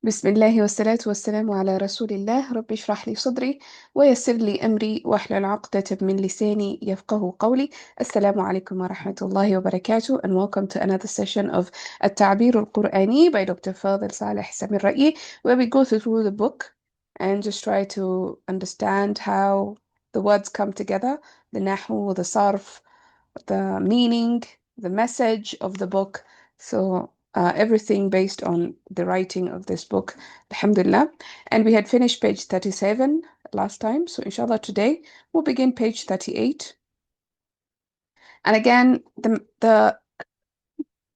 بسم الله والصلاة والسلام على رسول الله. رب اشرح لي صدري ويسر لي أمري واحلل عقدة من لساني يفقه قولي. السلام عليكم ورحمة الله وبركاته, and welcome to another session of التعبير القرآني by Dr. Fadil Saleh Samir Ra'i, where we go through the book and just try to understand how the words come together, the nahu, the sarf, the meaning, the message of the book. So everything based on the writing of this book, Alhamdulillah. And we had finished page 37 last time. So inshallah today we'll begin page 38. And again,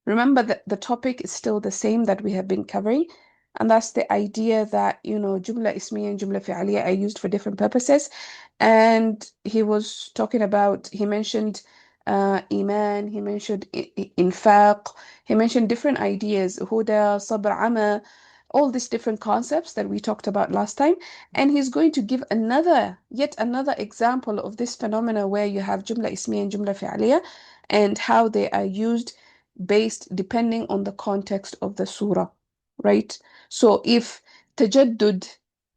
remember that the topic is still the same that we have been covering, and that's the idea that, Jumla Ismiya and Jumla Fi'aliya are used for different purposes. And he mentioned Iman, he mentioned Infaq, he mentioned different ideas, Huda, Sabr, Ama, all these different concepts that we talked about last time. And he's going to give yet another example of this phenomena where you have Jumla Ismiya and Jumla Fi'aliya and how they are used based depending on the context of the surah, right? So if tajaddud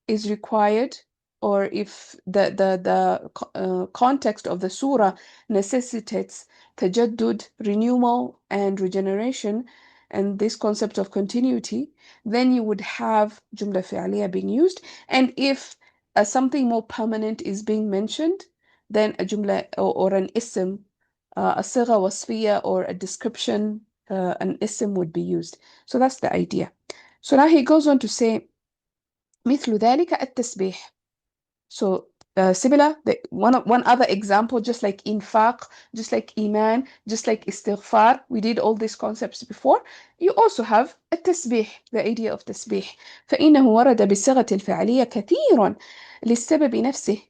is required, or if the context of the surah necessitates tajaddud, renewal and regeneration, and this concept of continuity, then you would have jumla fi'aliya being used. And if something more permanent is being mentioned, then a jumla or an ism, a sigha wasfiya or a description, an ism would be used. So that's the idea. So now he goes on to say مثل ذلك التسبيح. So similar, one other example, just like infaq, just like iman, just like istighfar, we did all these concepts before. You also have التسبيح, the idea of تسبيح. فإنه ورد بالصيغة الفعلية كثيرا للسبب نفسه.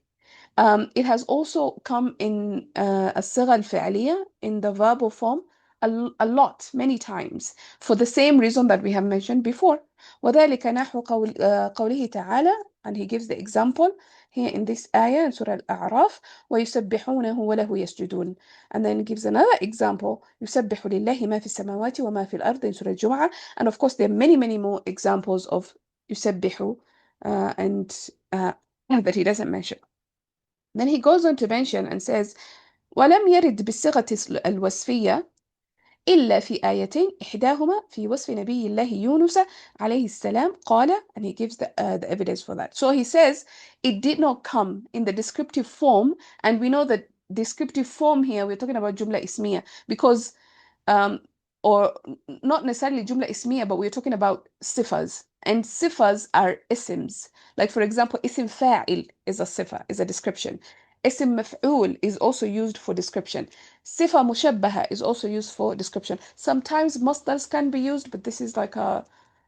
It has also come in الصيغة الفعلية in the verbal form a lot, many times, for the same reason that we have mentioned before. وذلك نحو قوله تعالى, and he gives the example here in this ayah in Surah Al-A'raf, وَيُسَبِّحُونَهُ وَلَهُ يَسْجُدُونَ. And then he gives another example, يُسَبِّحُ لِلَّهِ مَا فِي السَّمَاوَاتِ وَمَا فِي الْأَرْضِ in Surah Al-Jumu'ah. And of course, there are many, many more examples of يُسَبِّحُ and that he doesn't mention. Then he goes on to mention and says, ولم يرد بالصيغة الوصفية إلا في آيتين إحداهما في وصف نبي الله يونس عليه السلام قال, and he gives the evidence for that. So he says it did not come in the descriptive form, and we know that descriptive form here we're talking about jumla ismiya, because um, or not necessarily jumla ismiya, but we're talking about sifas, and sifas are isms. Like for example, isim fa'il is a sifa, is a description. Isim maf'ul is also used for description. Sifa mushabbaha is also used for description. Sometimes masdars can be used, but this is like a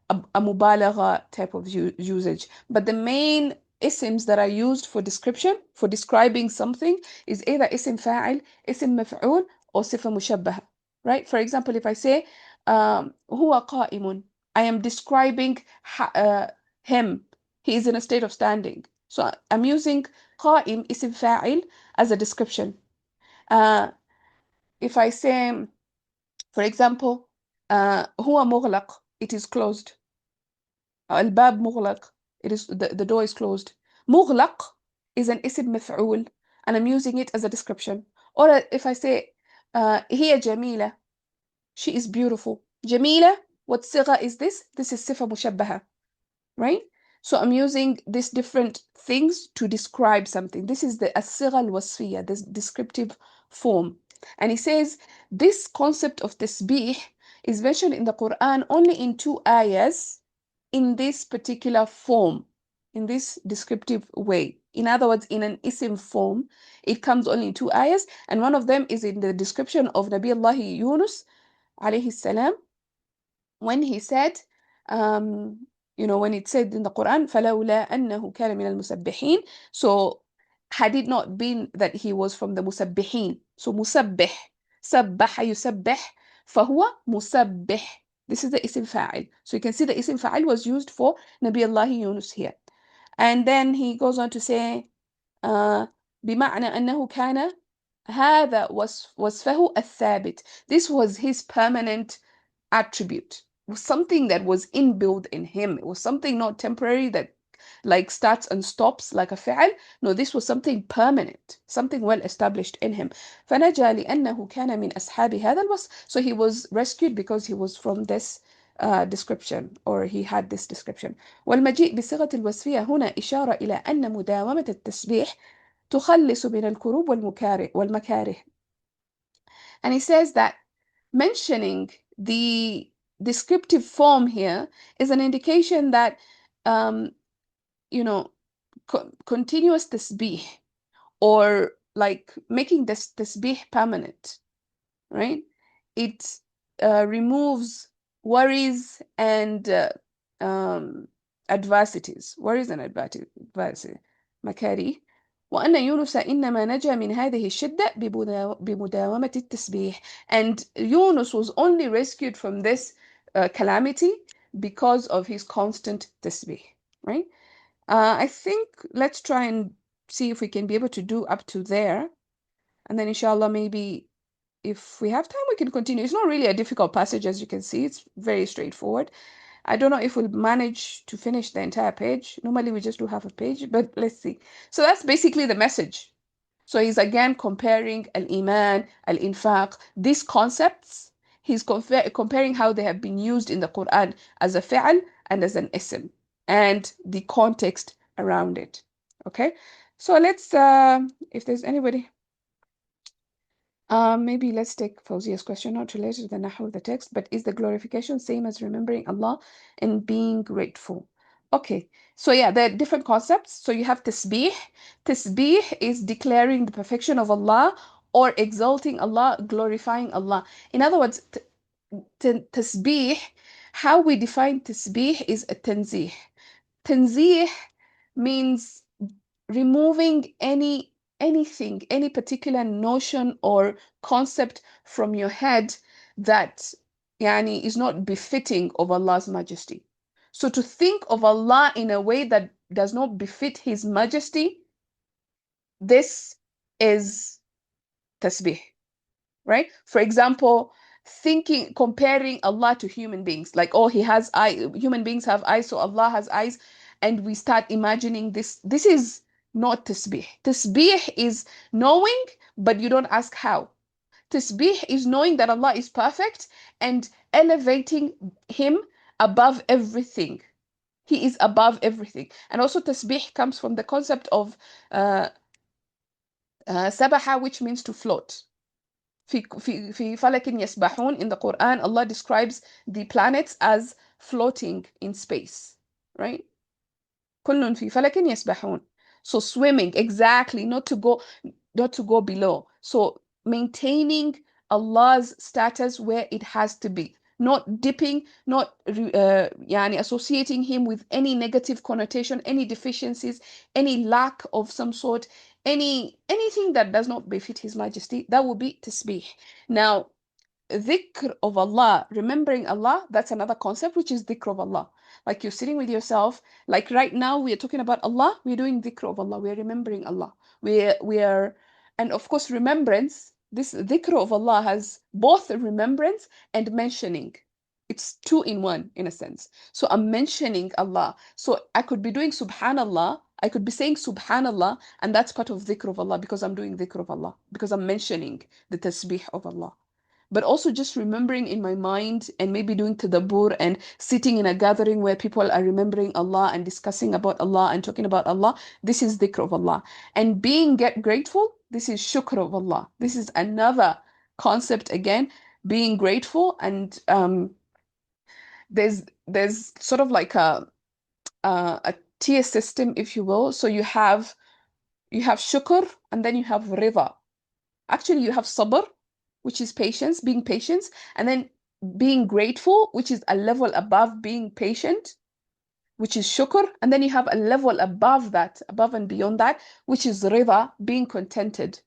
mubalagha type of usage. But the main isms that are used for description, for describing something, is either isim fa'il, isim maf'ul, or sifa mushabbaha. Right? For example, if I say huwa qa'imun, I am describing him. He is in a state of standing. So I'm using qa'im, isim fa'il, as a description. Uh, if I say, for example, huwa mughlaq, it is closed. الباب مغلق, it is the door is closed. مغلق is an اسم مفعول, and I'm using it as a description. Or if I say هي جميلة, she is beautiful. جميلة, what صيغة is this? This is صفة مشبهة, right? So I'm using these different things to describe something. This is the الصيغة الوصفية, this descriptive form. And he says this concept of tasbih is mentioned in the Quran only in 2 ayahs in this particular form, in this descriptive way. In other words, in an isim form, it comes only in 2 ayahs, and one of them is in the description of Nabi Allah Yunus alayhi salam, when he said, when it said in the Quran, فَلَوْلَا أَنَّهُ كَانَ مِنَ الْمُسَبِّحِينَ. So, had it not been that he was from the musabbihin. So, musabbih, sabbaha yusabbih, فهو musabbih. This is the isim fa'il. So, you can see the isim fa'il was used for Nabi Allah Yunus here. And then he goes on to say, بمعنى أنه كان هذا وصفه الثابت. This was his permanent attribute. was something that was inbuilt in him. It was something not temporary that like starts and stops like a فعل. No, this was something permanent, something well established in him. فنجا لأنه كان من أصحاب هذا الوصف. So he was rescued because he was from this description, or he had this description. والمجيء بصيغة الوصفية هنا إشارة إلى أن مداومة التسبيح تخلص من الكروب والمكاره. And he says that mentioning the descriptive form here is an indication that, you know, continuous tasbih, or like making this tasbih permanent, right? It removes worries and adversities, worries and adversity, مكاره. وأن يونس إنما نجا من هذه الشدة بمداومة التسبيح. And Yunus was only rescued from this calamity because of his constant tasbih, right? I think let's try and see if we can be able to do up to there. And then inshallah, maybe if we have time, we can continue. It's not really a difficult passage, as you can see. It's very straightforward. I don't know if we'll manage to finish the entire page. Normally, we just do half a page, but let's see. So that's basically the message. So he's again comparing al-iman, al-infaq, these concepts. He's comparing how they have been used in the Quran as a fi'al and as an ism, and the context around it. Okay, so let's, if there's anybody, maybe let's take Fawzia's question, not related to the Nahu of the text, but is the glorification same as remembering Allah and being grateful? Okay, so yeah, there are different concepts. So you have tasbih. Tasbih is declaring the perfection of Allah or exalting Allah, glorifying Allah. In other words, tasbih, how we define tasbih is a tanzih. Tanzih means removing anything, any particular notion or concept from your head that yani, is not befitting of Allah's majesty. So to think of Allah in a way that does not befit His majesty, this is tasbih, right? For example, comparing Allah to human beings, like, oh, He has eyes, human beings have eyes, so Allah has eyes, and we start imagining this. This is not tasbih. Tasbih is knowing, but you don't ask how. Tasbih is knowing that Allah is perfect and elevating Him above everything. He is above everything. And also tasbih comes from the concept of sabaha, which means to float. في فلك يسبحون, in the Quran, Allah describes the planets as floating in space, right? كل في فلك يسبحون. So swimming, exactly, not to go below. So maintaining Allah's status where it has to be, not dipping, not yani associating Him with any negative connotation, any deficiencies, any lack of some sort, anything that does not befit His Majesty. That would be tasbih. Now, dhikr of Allah, remembering Allah, that's another concept, which is dhikr of Allah. Like you're sitting with yourself, like right now we are talking about Allah, we're doing dhikr of Allah, we're remembering Allah. We are, and of course, remembrance, this dhikr of Allah has both remembrance and mentioning. It's two in one, in a sense. So I'm mentioning Allah. So I could be doing Subhanallah, I could be saying Subhanallah, and that's part of dhikr of Allah because I'm doing dhikr of Allah, because I'm mentioning the tasbih of Allah. But also just remembering in my mind and maybe doing tadabbur and sitting in a gathering where people are remembering Allah and discussing about Allah and talking about Allah. This is dhikr of Allah. And being grateful, this is shukr of Allah. This is another concept again, being grateful. And there's sort of like a tier system, if you will. So you have shukr, and then you have rida. Actually, you have sabr, which is patience, being patient, and then being grateful, which is a level above being patient, which is shukr, and then you have a level above that, above and beyond that, which is rida, being contented.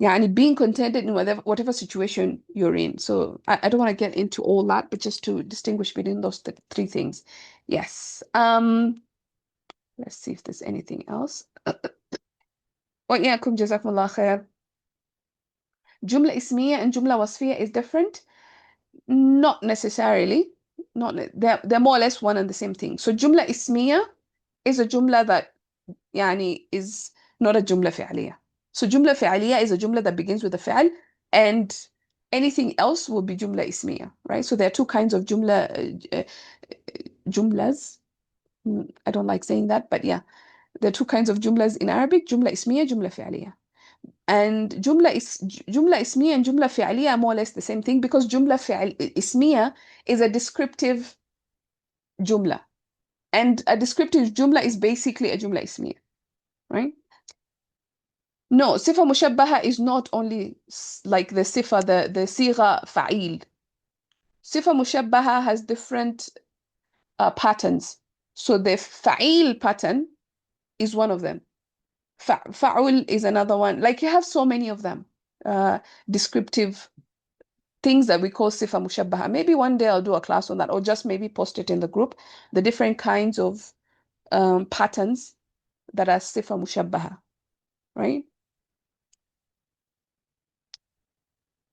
Yani being contented in whatever situation you're in. So I don't want to get into all that, but just to distinguish between those three things. Yes. Let's see if there's anything else. وإياكم جزاكم الله خير. Jumla ismiya and jumla wasfiya is different? Not necessarily. not, they're more or less one and the same thing. So jumla ismiya is a jumla that يعني is not a jumla fi'liya. So jumla fi'liya is a jumla that begins with a fi'l, and anything else will be jumla ismiya, right? So there are two kinds of jumlas. I don't like saying that, but yeah, there are two kinds of jumlas in Arabic: jumla ismiya, jumla fi'liya. And jumla ismiya and jumla fi'liya are more or less the same thing, because jumla ismiya is a descriptive jumla, and a descriptive jumla is basically a jumla ismiya, right? No, sifa mushabbaha is not only like the sifa, the sigha fa'il. Sifa mushabbaha has different patterns. So the fa'il pattern is one of them. Fa'ul is another one. Like you have so many of them. Descriptive things that we call sifa mushabbaha. Maybe one day I'll do a class on that, or just maybe post it in the group. The different kinds of patterns that are sifa mushabbaha, right?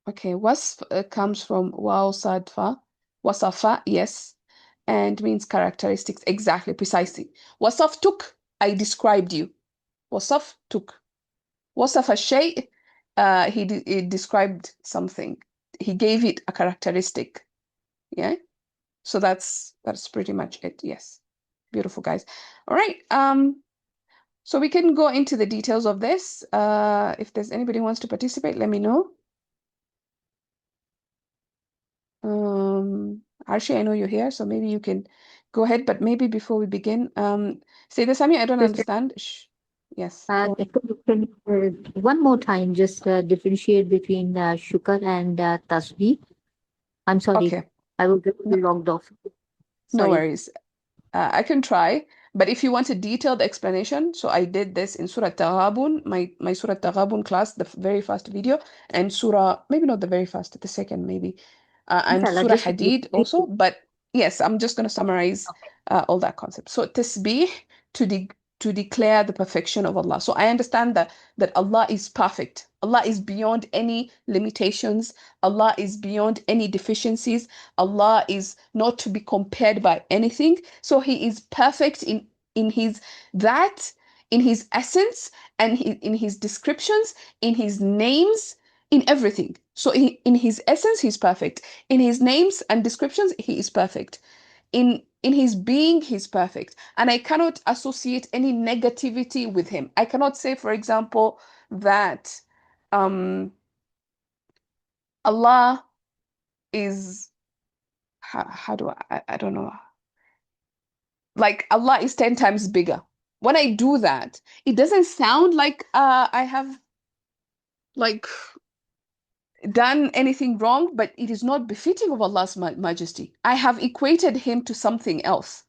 Okay, wasf comes from waw sad fa. Wasafa, yes, and means characteristics. Exactly, precisely. Wasaftuk, I described you. Wasaftuk. Wasafa shay, he described something. He gave it a characteristic. Yeah. So that's pretty much it. Yes. Beautiful, guys. All right. So we can go into the details of this. If there's anybody who wants to participate, let me know. Arshi, I know you're here, so maybe you can go ahead. But maybe before we begin, Sayyida Sami, I don't Sister, understand. Yes, go ahead. can you, one more time just differentiate between shukr and tasbih? I'm sorry, Okay, I will get no, logged off. no Sorry. worries. I can try, but if you want a detailed explanation, so I did this in Surah Taghabun, my Surah Taghabun class, the very first video, and Surah, maybe not the very first, the second maybe, and Inshallah, Surah just Hadid also. But yes, I'm just going to summarize all that concept. So tasbih, to to declare the perfection of Allah. So I understand that Allah is perfect. Allah is beyond any limitations. Allah is beyond any deficiencies. Allah is not to be compared by anything. So He is perfect in His that, in His essence, and in His descriptions, in His names, in everything. So in His essence, He's perfect. In His names and descriptions, He is perfect. In His being, He's perfect. And I cannot associate any negativity with Him. I cannot say, for example, that um, Allah is, how do I don't know, like Allah is 10 times bigger. When I do that, it doesn't sound like I have like done anything wrong, but it is not befitting of Allah's majesty. I have equated Him to something else.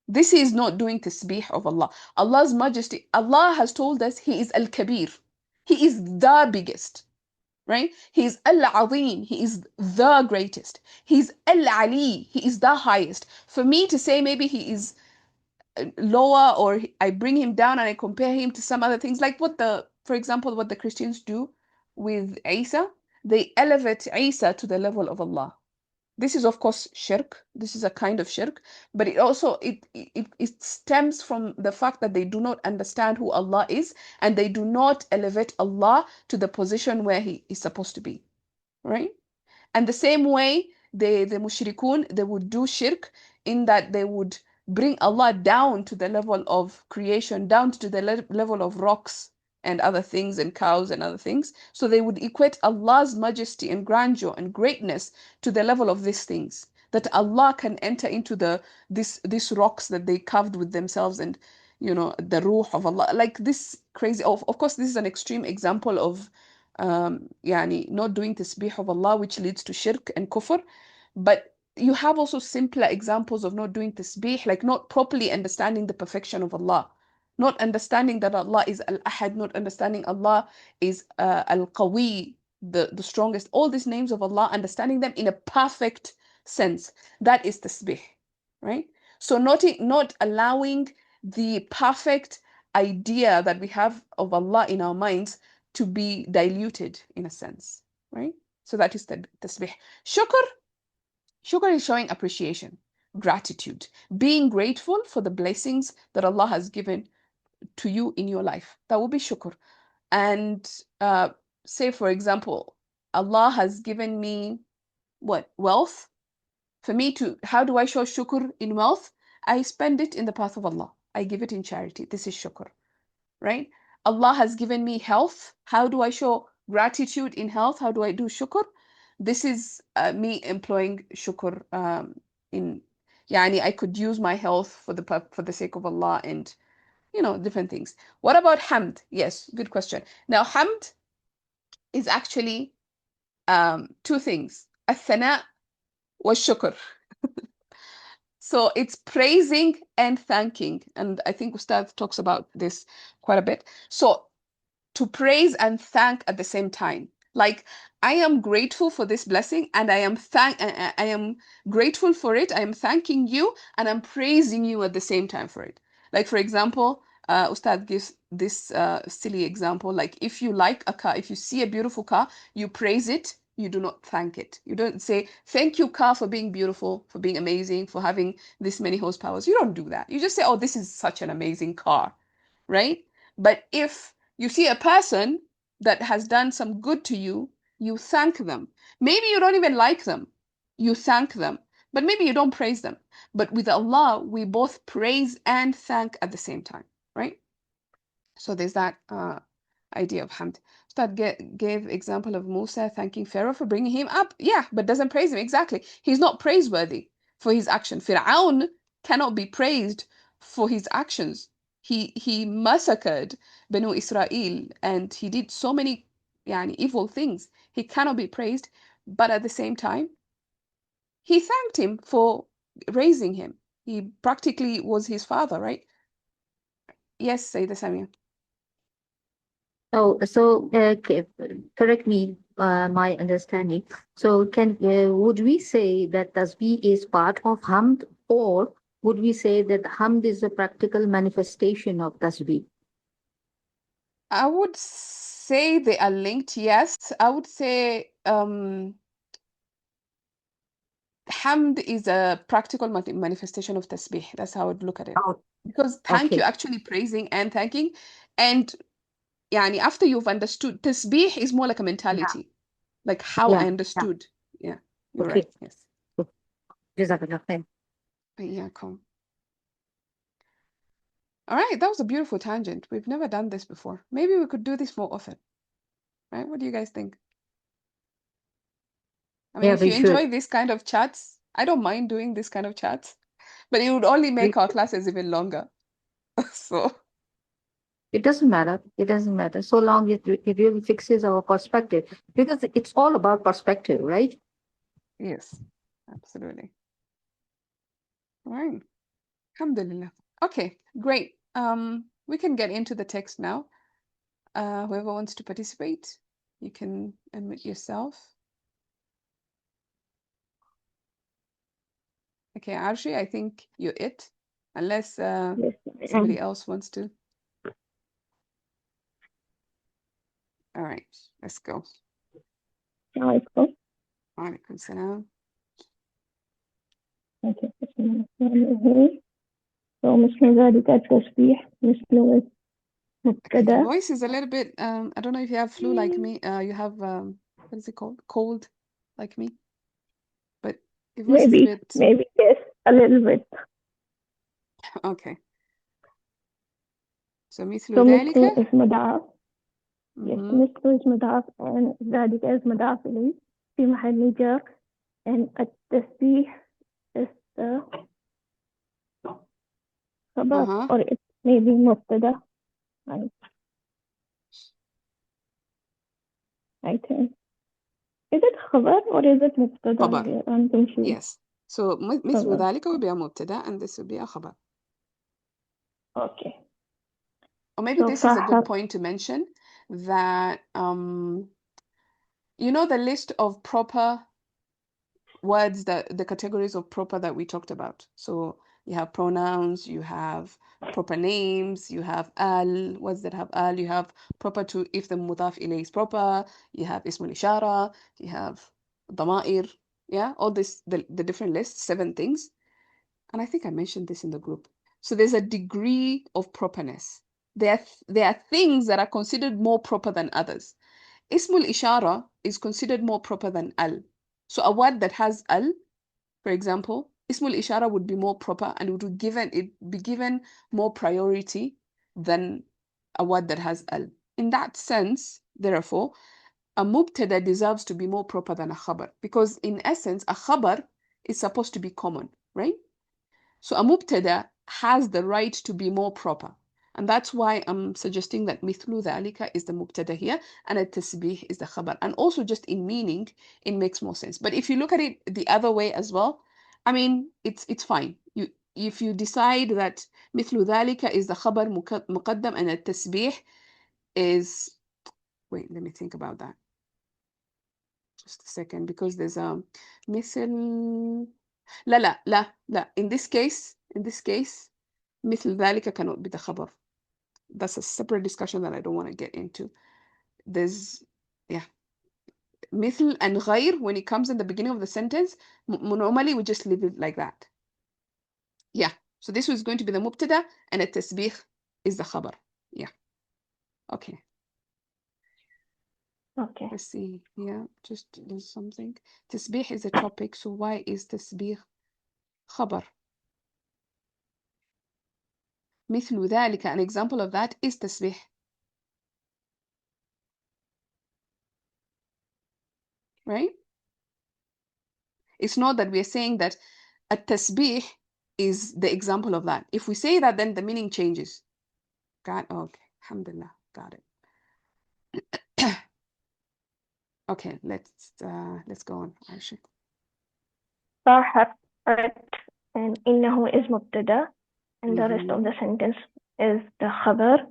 This is not doing tasbih of Allah. Allah's majesty, Allah has told us He is Al-Kabir. He is the biggest, right? He is Al-Azim. He is the greatest. He's Al-Ali. He is the highest. For me to say maybe He is lower, or I bring Him down and I compare Him to some other things, like for example, what the Christians do with Isa, they elevate Isa to the level of Allah. This is of course shirk. This is a kind of shirk, but it also it stems from the fact that they do not understand who Allah is, and they do not elevate Allah to the position where He is supposed to be, right? And the same way, the mushrikun, they would do shirk in that they would bring Allah down to the level of creation, down to the level of rocks and other things, and cows and other things. So they would equate Allah's majesty and grandeur and greatness to the level of these things. That Allah can enter into these rocks that they carved with themselves, and the ruh of Allah, like this crazy. Of course, this is an extreme example of يعني not doing tasbih of Allah, which leads to shirk and kufr. But you have also simpler examples of not doing tasbih, like not properly understanding the perfection of Allah, not understanding that Allah is Al-Ahad, not understanding Allah is Al-Qawi, the strongest. All these names of Allah, understanding them in a perfect sense. That is tasbih, right? So not allowing the perfect idea that we have of Allah in our minds to be diluted in a sense, right? So that is the tasbih. Shukr. Shukr is showing appreciation, gratitude, being grateful for the blessings that Allah has given to you in your life. That will be shukr. And say, for example, Allah has given me what? Wealth. For me to, how do I show shukr in wealth? I spend it in the path of Allah. I give it in charity. This is shukr, right? Allah has given me health. How do I show gratitude in health? How do I do shukr? This is me employing shukr in, yani I could use my health for the sake of Allah and, you know, different things. What about hamd? Yes, good question. Now, hamd is actually two things. Athana wa shukr. So it's praising and thanking. And I think Ustad talks about this quite a bit. So to praise and thank at the same time. Like, I am grateful for this blessing and I am grateful for it. I am thanking you and I'm praising you at the same time for it. Like, for example, Ustad gives this silly example. Like, if you like a car, if you see a beautiful car, you praise it, you do not thank it. You don't say, thank you, car, for being beautiful, for being amazing, for having this many horsepowers. You don't do that. You just say, oh, this is such an amazing car, right? But if you see a person that has done some good to you, you thank them. Maybe you don't even like them. You thank them. But maybe you don't praise them. But with Allah, we both praise and thank at the same time, right? So there's that idea of hamd. Ustad gave example of Musa thanking Pharaoh for bringing him up. Yeah, but doesn't praise him. Exactly. He's not praiseworthy for his action. Fir'aun cannot be praised for his actions. He massacred Banu Israel and he did so many evil things. He cannot be praised, but at the same time, he thanked him for raising him. He practically was his father, right? Yes, Sayyidah Samia. Oh, so correct me my understanding. So would we say that tasbih is part of hamd, or would we say that hamd is a practical manifestation of tasbih? I would say they are linked, yes. I would say hamd is a practical manifestation of tasbih. That's how I would look at it. Oh, Because thank you, okay. actually praising and thanking. And after you've understood, tasbih is more like a Yeah, mentality, like how I yeah, yeah. understood. Yeah, you're Okay. right. Yes. Jazakallah khair. Yeah, cool. All right, that was a beautiful tangent. We've never done this before. Maybe we could do this more often, right? What do you guys think? I mean, Yeah, if we you should. enjoy this kind of chats, I don't mind doing this kind of chats, but it would only We make our should. classes even longer. So, It doesn't matter. It doesn't matter. So long it really fixes our perspective. Because it's all about perspective, right? yes, absolutely. All right. Alhamdulillah. Okay, great. We can get into the text now. Whoever wants to participate, you can unmute yourself. Okay, Arshi, I think you're it, unless Yes, somebody else wants to. All right, let's go. عليكم. Alaikum salam. Okay. بسم الله الرحمن الرحيم. ومثل ذلك التسبيح مثل Okay, your مبتدأ. voice is a little bit, I don't know if you have flu like me. You have, what is it called? Cold like me. But your voice is a Maybe bit, yes, a little bit. okay. So مثل فمثل ذلك. اسم ضعف. Yes, Mhm. مثل اسم ضعف and ذلك اسم ضعف إليه في محل جر and التسبيح is the خبر Uh-huh. or it may be مبتدأ. I think. Is it خبر or is it مبتدأ خبر. here? I'm confused. Yes. So مثل خبر. ذلك will be a مبتدا and this will be a خبر. Okay. Or maybe So this is a good صحب. point to mention that you know the list of proper words, that the categories of proper that we talked about. So you have pronouns, you have proper names, you have words that have you have proper to if the mudaf ilayh is proper, you have ismul ishara, you have ضمائر. Yeah, all this, the different lists, 7 things. And I think I mentioned this in the group. So there's a degree of properness. There are things that are considered more proper than others. Ismul Ishara is considered more proper than al. So a word that has al, for example, Ismul Ishara would be more proper and it would be given more priority than a word that has al. In that sense, therefore, a mubtada deserves to be more proper than a khabar, because in essence, a khabar is supposed to be common, right? So a mubtada has the right to be more proper. And that's why I'm suggesting that mithlu dhalika is the mubtada here and at-tasbih is the khabar. And also just in meaning, it makes more sense. But if you look at it the other way as well, I mean, it's fine. If you decide that mithlu dhalika is the khabar muqaddam and at-tasbih is, wait, let me think about that. Just a second, because there's a مثل لا. In this case مثل ذلك cannot be the khabar. That's a separate discussion that I don't want to get into. There's, yeah, مثل and غير, when it comes in the beginning of the sentence, normally we just leave it like that. Yeah, so this was going to be the mubtada and التسبيح is the khabar. Yeah, okay. Okay. Let's see. Yeah, just there's something. تسبيح is a topic, so why is تسبيح khabar? مثل ذلك, an example of that is تسبيح. Right? It's not that we're saying that a tasbih is the example of that. If we say that, then the meaning changes. Okay, alhamdulillah, got it. Okay, let's go on, Aisha. صاحب and إنه is مبتدا and the rest of the sentence is the خبر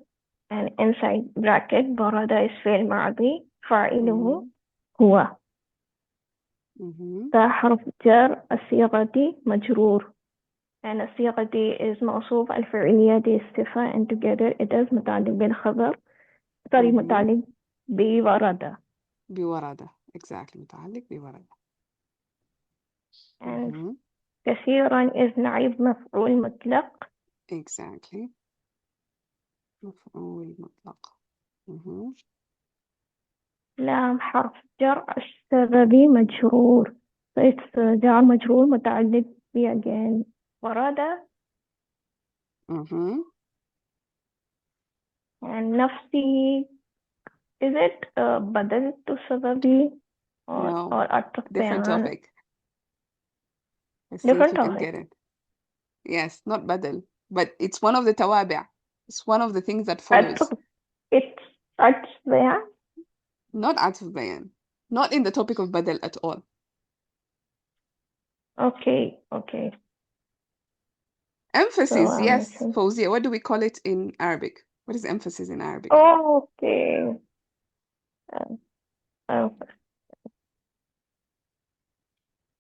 and inside bracket برد is فعل ماضي فاعله هو. ذا حرف جر الصيغة مجرور and الصيغة is موصوف الفعلية دي صفة and together it is متعلق بالخبر متعلق بورد. بورد, exactly, متعلق بورد. and كثيرا is نعيب مفعول مطلق. Exactly. مفعول مطلق. لام حرف جر السببي مجرور. so it's جار مجرور متعلق ب again ورد. and نفسي is it بدل to سببي or, no, or عطف different بيان. topic. Let's see if different you can topic. get it. Yes, not badal, but it's one of the tawabi'. It's one of the things that follows. It's عطف بيان. Not atf bayan. Not in the topic of badal at all. Okay. Emphasis, So, yes, Fawzia. What do we call it in Arabic? What is emphasis in Arabic? okay.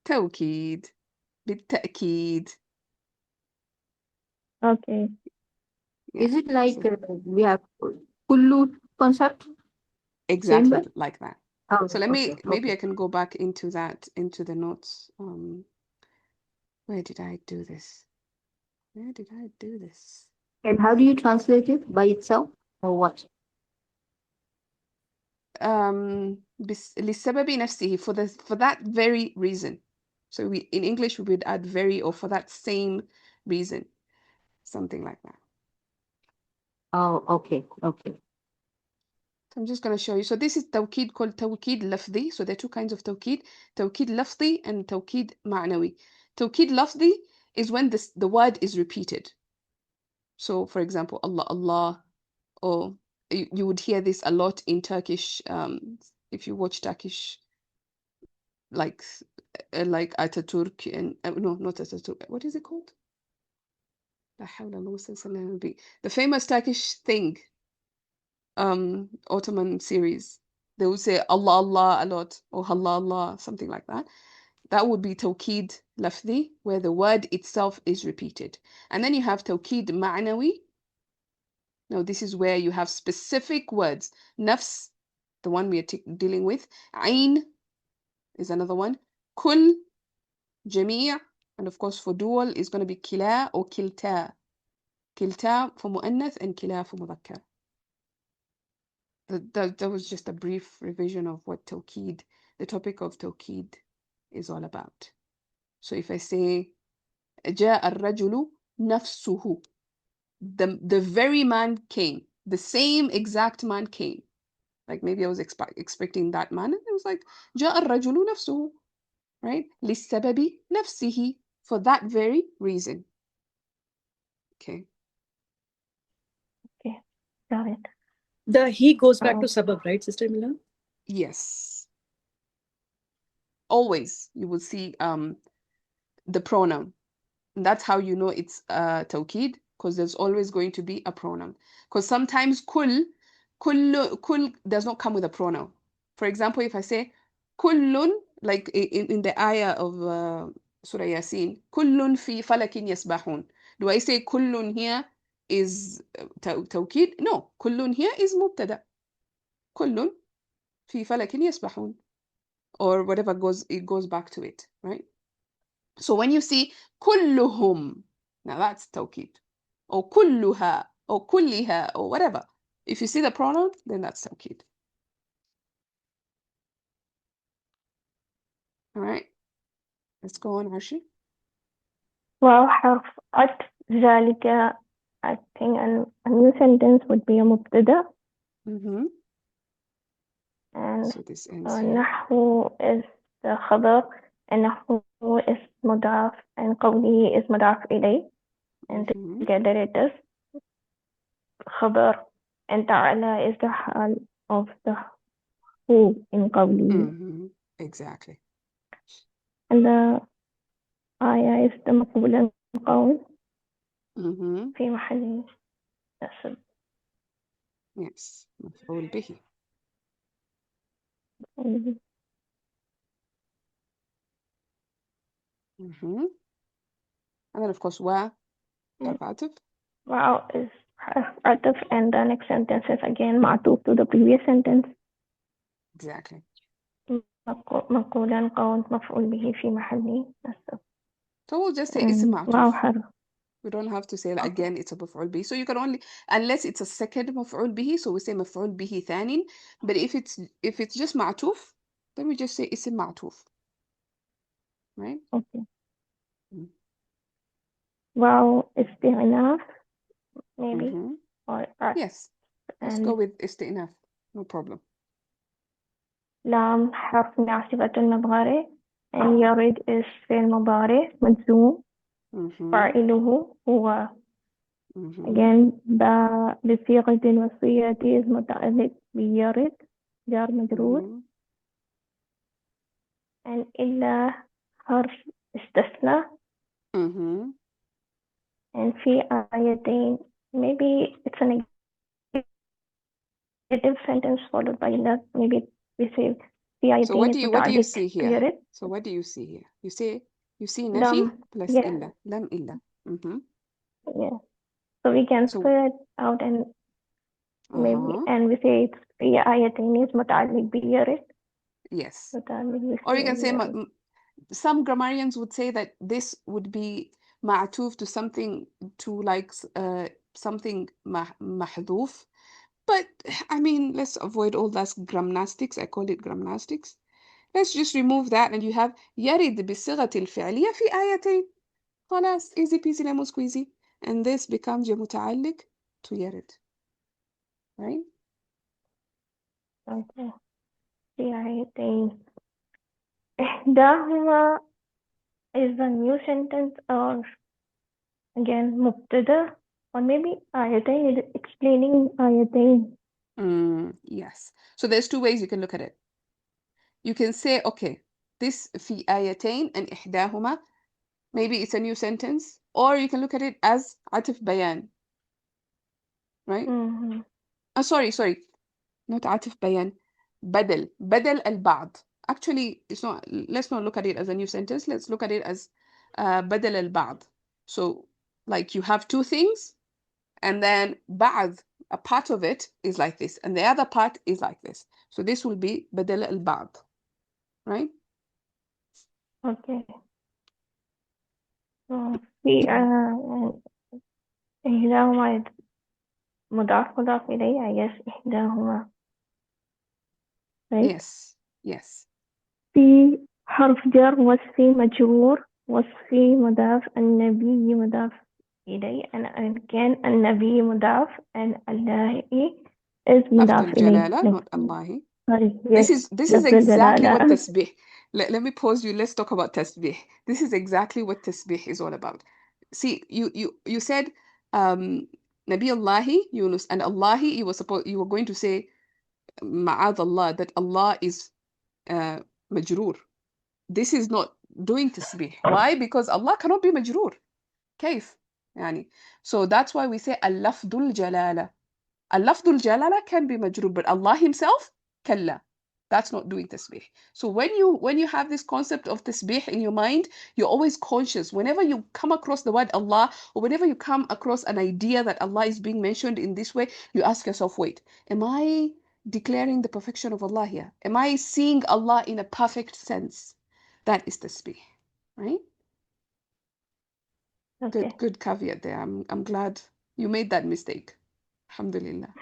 توكيد. بالتأكيد. Okay. Yeah. Is it like we have kullu concept? Exactly Same like that. Oh, So let me, maybe okay. I can go back into that, into the notes. Where did I do this? And how do you translate it, by itself or what? للسبب نفسه, for that very reason. So in English we would add very, or for that same reason, something like that. Oh, okay. So I'm just going to show you. So this is tawkid called tawkid lafdi. So there are two kinds of tawkid lafdi and tawkid ma'nawi. Tawkid lafdi is when the word is repeated. So for example, Allah, Allah, or you would hear this a lot in Turkish, if you watch Turkish, like Ataturk and no, not Ataturk. What is it called? The famous Turkish thing, Ottoman series. They would say Allah, Allah a lot, or Allah, Allah, something like that. That would be tawkid lafdi, where the word itself is repeated. And then you have tawkid ma'nawi. Now this is where you have specific words. Nafs, the one we are dealing with. Ain is another one. Kul جميع, and of course for dual is going to be كلا or كلتا. كلتا for مؤنث and كلا for مذكر. That was just a brief revision of what tawkid, the topic of tawkid is all about. So if I say جاء الرجل نفسه, the very man came, the same exact man came. Like maybe I was expecting that man, and it was like جاء الرجل نفسه, right? للسبب نفسه, for that very reason. Okay. Okay, got it. The he goes back to sabab, right, Sister Mila? Yes. Always you will see the pronoun. And that's how you know it's tawkid, because there's always going to be a pronoun. Because sometimes kul does not come with a pronoun. For example, if I say kullun, like in the ayah of Surah Yasin, kullun fi falakin yasbahun. Do I say kullun here is tawkid? No, kullun here is mubtada. Kullun fi falakin yasbahun. Or whatever it goes back to it, right? So when you see kulluhum, now that's tawkid. Or kulluha, or kulliha, or whatever. If you see the pronoun, then that's tawkid. All right. Let's go on, Arshi. واو حرف عطف ذلك. I think a new sentence would be a مبتدأ. Mm-hmm. And So this ends here. نحو is the خبر, and نحو is مضاف, and قوله is مضاف إليه, and Mhm. together it is خبر, and تعالى is the حال of the who in قوله, Mhm. Exactly. and the آية is the مقبول القول Mhm. في محل نصب. Yes. مفعول به. Mhm. And then of course wa حرف عطف. Wow is حرف عطف, and the next sentence is again معطوف to the previous sentence. Exactly. مقول القول مفعول به في محل نصب. So we'll just say اسم واو معطوف. حرف. We don't have to say again it's a مفعول به. So you can only, unless it's a second مفعول به, so we say مفعول به ثانٍ. But if it's just معطوف, then we just say اسم معطوف. Right? Okay. Mm. Wow استئناف maybe, Mhm. or Yes. Let's go and with استئناف. No problem. لام حرف ناصبة مضارع, and يريد is فعل مضارع مجزوم, Mhm. فاعله هو. Mhm. again بصيغة الوصية is متعلق بيرد جار مجرور, Mhm. and إلا حرف استثنى, Mhm. and في آيتين maybe it's a negative sentence followed by إلا, maybe we say في So آيتين what is do you متعلق see here? بيرد. So what do you see here? You see نفي لم. plus Yeah. إلا. لم إلا. Mhm. Yeah. So we can So split it out, and maybe uh-huh. and we say it's في آيتين is متعلق بيرد. Yes. متعلق Or you can say بيرد. some grammarians would say that this would be معطوف to something, to like something محذوف. But I mean, let's avoid all that gramnastics. I call it gramnastics. Let's just remove that, and you have يرد بالصيغة الفعلية في آيتين. خلاص, easy peasy lemon squeezy. And this becomes your متعلق to يرد. Right? Okay. في آيتين. إحداهما is a new sentence, or again مبتدأ, or maybe آيتين is explaining آيتين. Yes. So there's two ways you can look at it. You can say, okay, this في آيتين and إحداهما, maybe it's a new sentence, or you can look at it as عطف بيان, right? Mhm. Sorry, not عطف بيان, بدل البعض. Actually, it's not. Let's not look at it as a new sentence. Let's look at it as بدل البعض. So, like you have two things, and then بعض, a part of it is like this, and the other part is like this. So this will be بدل البعض, right? Okay. في إحداهما مضاف إليه I guess إحداهما right Yes, yes. في حرف جر وصفي مجرور وصفي مضاف النبي مضاف إليه and again النبي مضاف and الله is لفظ مضاف إليه الجلالة, not Allah. sorry This yes is لفظ exactly what الجلالة tasbih. Let me pause you. Let's talk about tasbih. This is exactly what tasbih is all about. See, you said Nabi Allahi Yunus and Allahi. You were going to say Ma'ad Allah, that Allah is majroor. This is not doing tasbih. Why? Because Allah cannot be majroor. كيف؟ يعني. So that's why we say al-lafdul jalala. Al-lafdul jalala can be majroor, but Allah himself, kalla. That's not doing tasbih. So when you have this concept of tasbih in your mind, you're always conscious. Whenever you come across the word Allah, or whenever you come across an idea that Allah is being mentioned in this way, you ask yourself, wait, am I declaring the perfection of Allah here? Am I seeing Allah in a perfect sense? That is tasbih, right? okay Good caveat there. I'm glad you made that mistake. Alhamdulillah.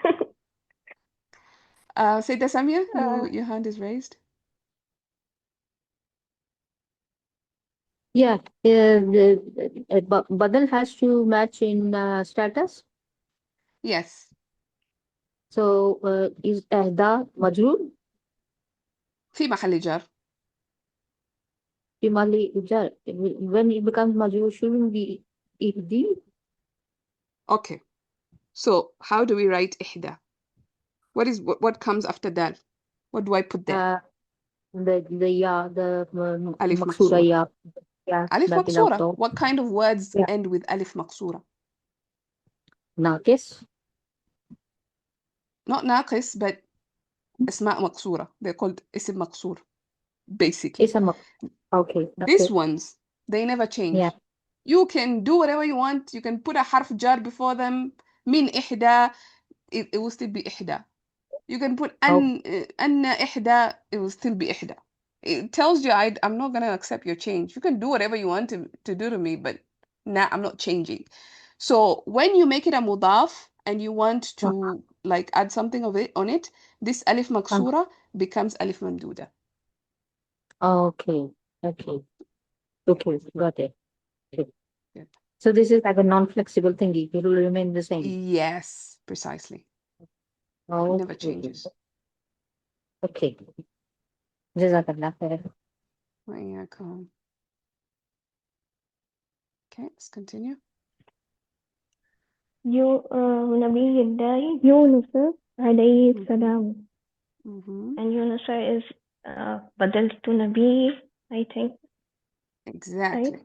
Sayyidah Samia, your hand is raised. Yeah, Badal has to match in status. Yes. So is إحدى مجرور في محل جر. في محل جر. When it becomes مجرور, shouldn't be إحدى? Okay. So how do we write إحدى? What comes after that? What do I put there? The ya, the Alif مكسورة مقصورة. ya. Yeah, Alif that is out مقصورة. of. What kind of words Yeah. end with alif مقصورة? ناقص. Not ناقص, but اسماء مقصورة. They're called اسم مقصور. Basically. Okay. These ones, they never change. Yeah. You can do whatever you want. You can put a حرف jar before them. من إحدى, it will still be إحدى. You can put أن إحدى, it will still be إحدى. It tells you I'm not going to accept your change. You can do whatever you want to do to me, but nah, I'm not changing. So when you make it a mudaf and you want to like add something of it on it, this alif maksura becomes alif mamduda. Okay. Got it. Okay. Good. So this is like a non-flexible thingy. It will remain the same. Yes, precisely. It never changes. Okay. Jazakallah khair. وإياكم. Okay, let's continue. نبي الله يونس عليه السلام and Yunus is بدلت نبي I think Exactly. right?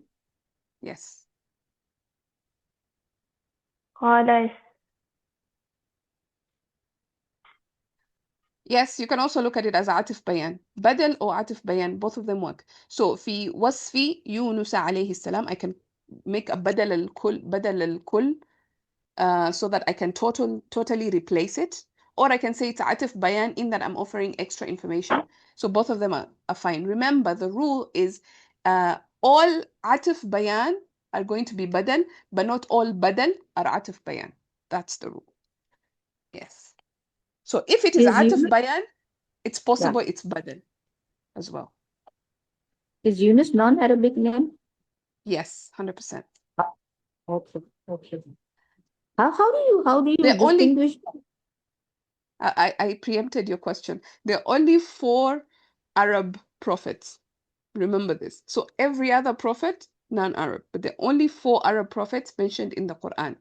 Yes. قال Yes, you can also look at it as atif bayan. Badal or atif bayan, both of them work. So في وصف يونس عليه السلام, I can make a بدل الكل so that I can totally replace it. Or I can say it's atif bayan in that I'm offering extra information. So both of them are fine. Remember, the rule is all atif bayan are going to be badal, but not all badal are atif bayan. That's the rule. Yes. So if it is atif bayan, it's possible it's badal as well. Is Yunus non-Arabic name? Yes, 100%. Okay. How do you They're only distinguish? I preempted your question. There are only 4 Arab prophets. Remember this. So every other prophet, non-Arab, but there are only 4 Arab prophets mentioned in the Quran,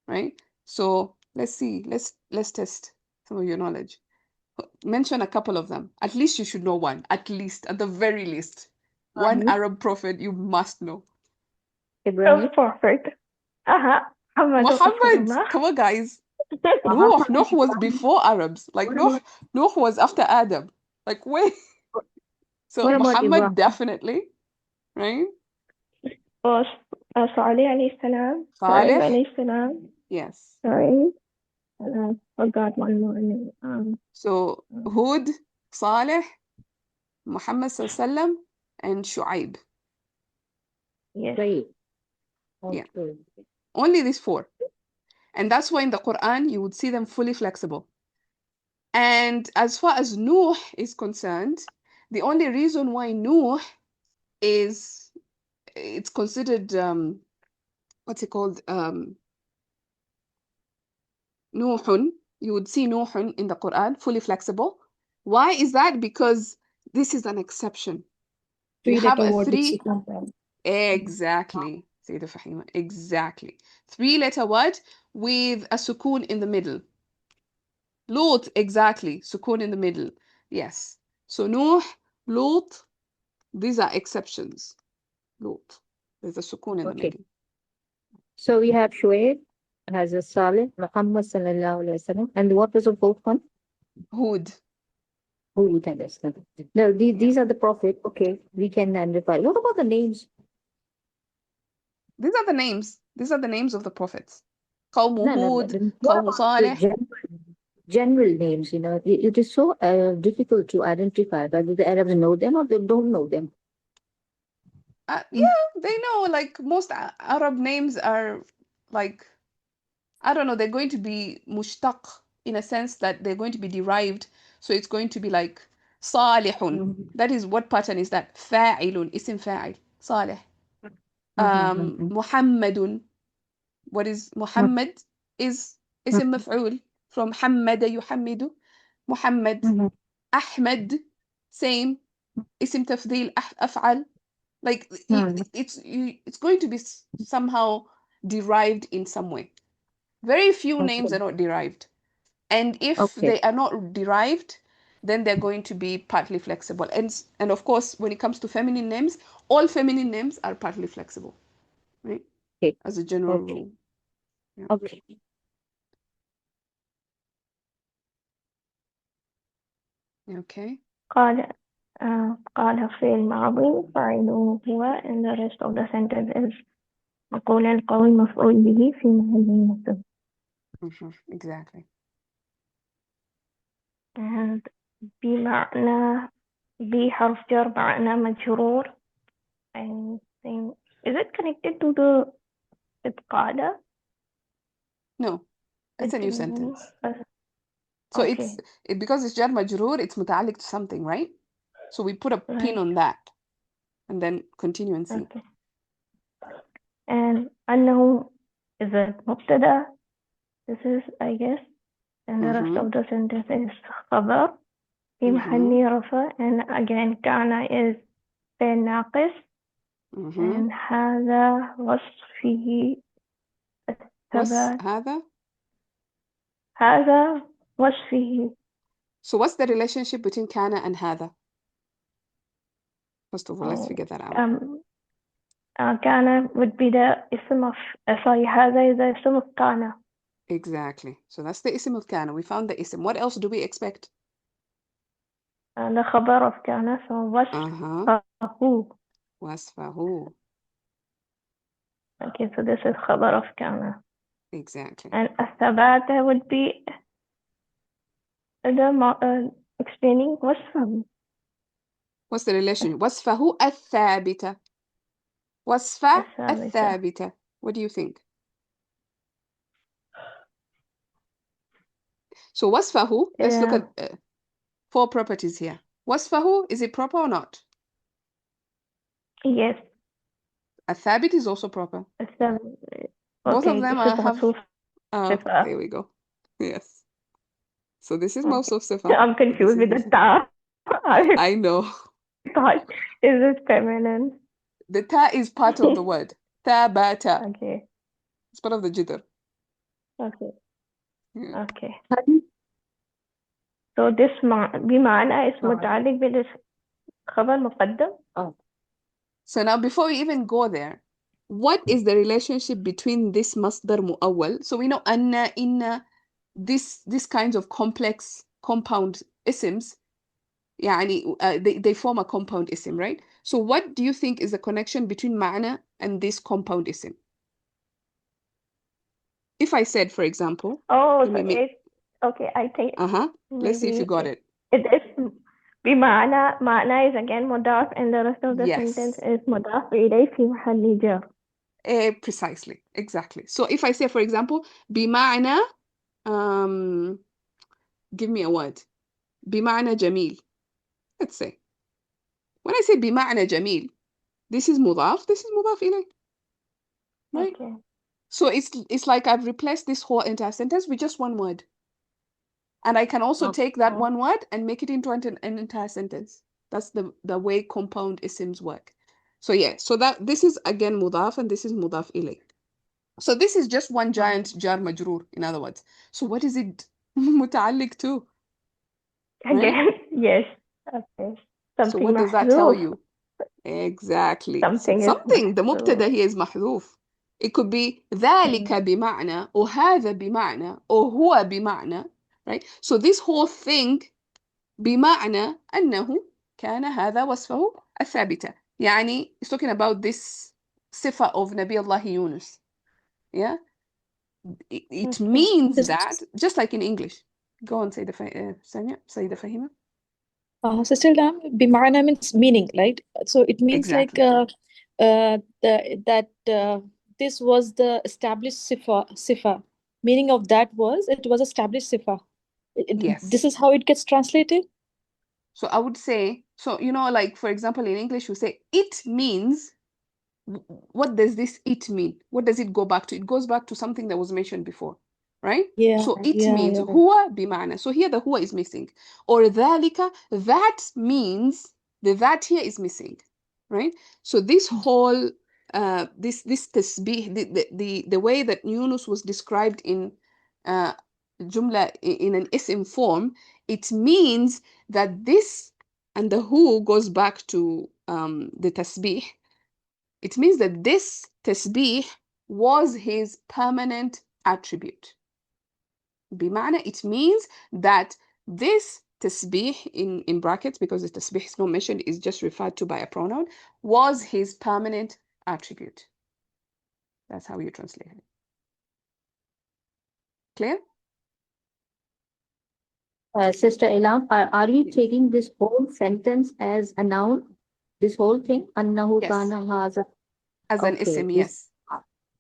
right? So let's see. Let's test some of your knowledge. Mention a couple of them. At least you should know one. At least, at the very least, one Arab prophet you must know. Ibrahim? perfect Muhammad, come on, guys. Nuh was before Arabs. Like Nuh was after Adam. Like wait. So What about Muhammad Ibrahim? definitely, right? صالح عليه السلام Saleh. شعيب عليه السلام Yes. sorry I forgot one more name So Hud, Saleh, Muhammad sallallahu and Shu'aib. yes Right. Yeah. Okay. Only these four. And that's why in the Quran you would see them fully flexible. And as far as Nuh is concerned, the only reason why Nuh is it's considered what's it called? Nuhun. You would see Nuhun in the Quran, fully flexible. Why is that? Because this is an exception. You have Three-letter a word with three. sukun form. Exactly. Sayyida Fahima. Exactly. Three-letter word with a sukoon in the middle. Lut, exactly. Sukoon in the middle. Yes. So Nuh, Lut, these are exceptions. Lut. There's a sukoon in the Okay. middle. So we have Shuaib, has a Salih, Muhammad sallallahu alaihi wasallam, and what was the fourth one? Hud. Who would understand? No, these are the prophet. Okay, we can identify. What about the names? These are the names. These are the names of the prophets. قوم No, هود, what قوم about the صالح. general names? You know, it is so difficult to identify whether the Arabs know them or they don't know them. Yeah, they know, like most Arab names are like, I don't know, they're going to be mushtaq in a sense that they're going to be derived. So it's going to be like salihun. That is, what pattern is that? Fa'ilun, isim fa'il, salih. Muhammadun. What is Muhammad? Is isim maf'ul from hammada yuhammidu. Muhammad. Ahmad, same. Isim tafdil, af'al. Like it's going to be somehow derived in some way. Very few names are not derived. And if Okay. they are not derived, then they're going to be partly flexible. And of course, when it comes to feminine names, all feminine names are partly flexible, right? Okay. As a general Okay. rule. Yeah. Okay. Okay. قال قال فعل ماضي فاعله هو and the rest of the sentence is مقول القول مفعول به في محل نصب. Exactly. and بمعنى بحرف جر معنى مجرور. I think, is it connected to the قاعدة? No, it's a new sentence. So Okay. because it's jar majroor, it's متعلق to something, right? So we put a pin Right. on that and then continue and see. Okay. And أنه is a مبتدأ. This is, I guess, and the rest of the sentence is خبر في محل رفع, and again كان is فعل ناقص, and هذا وصفه الثبات. هذا وصفه. So what's the relationship between kana and هذا? First of all, let's figure that out. كان would be the اسم of sorry, هذا is the اسم of كان. Exactly. So that's the ism of kana. We found the ism. What else do we expect? the خبر of كان, so وصفه. وصفه. Okay, so this is خبر of كان. Exactly. And الثبات would be the explaining وصفه. What's the relation? وصفه الثابتة. وصفة الثابتة. What do you think? So وصفه, let's look at 4 properties here. وصفه, is it proper or not? Yes. الثابت is also proper. Both of them have. There we go. Yes. So this is موصوف صفة. I'm confused with the ta. I know. Thought, is it feminine? The ta is part of the word. ثابت. Okay. It's part of the jitr. Okay. Yeah. Okay. So this بمعنى is متعلق بالخبر مقدم. So now before we even go there, what is the relationship between this masdar mu'awwal? So we know anna, inna, this kinds of complex compound isms, يعني, they form a compound ism, right? So what do you think is the connection between ma'na and this compound ism? If I said, for example, okay, I think. Let's see if you got it. It is بمعنى, معنى is again مضاف, and the rest of the sentence is مضاف إليه في محل جر. Precisely, exactly. So if I say, for example, بمعنى give me a word. بمعنى جميل. Let's say. When I say بمعنى جميل, this is مضاف, this is مضاف إليه. Right? Okay. So it's like I've replaced this whole entire sentence with just one word. And I can also take that Okay. one word and make it into an entire sentence. That's the way compound isms work. So yeah, so that this is again mudaf and this is mudaf ilay. So this is just one giant jar majroor, in other words. So what is it muta'alliq to? Right? Again, yes. Okay. So Something what does that tell محذوف. you? Exactly. Something is Something, the محذوف. mubtada here is محذوف. It could be ذلك بمعنى or هذا بمعنى or هو بمعنى, right? So this whole thing بمعنى أنه كان هذا وصفه الثابتة. يعني it's talking about this صفة of نبي الله يونس. Yeah? It Okay. means Yes. that, just like in English. Go on, Sayyida Sanya, Sayyida Fahima. Sister Lam, bima'ana means meaning, right? So it means Exactly. that this was the established sifa. Meaning of that was it was established sifa. Yes. This is how it gets translated. So I would say, so like for example in English we say it means, what does this it mean? What does it go back to? It goes back to something that was mentioned before, right? Yeah, So it yeah, means yeah. huwa bima'na. So here the huwa is missing. Or dhalika, that means the that here is missing, right? So this whole this tasbih, the way that Yunus was described in jumla in an ism form, it means that this and the who goes back to the tasbih. It means that this tasbih was his permanent attribute. بمعنى, it means that this tasbih in brackets, because the tasbih is not mentioned, is just referred to by a pronoun, was his permanent attribute. That's how you translate it. Clear? Sister Elam, are you taking this whole sentence as a noun? This whole thing? Annahu Yes. kana haza. As an Okay, ism, this- yes.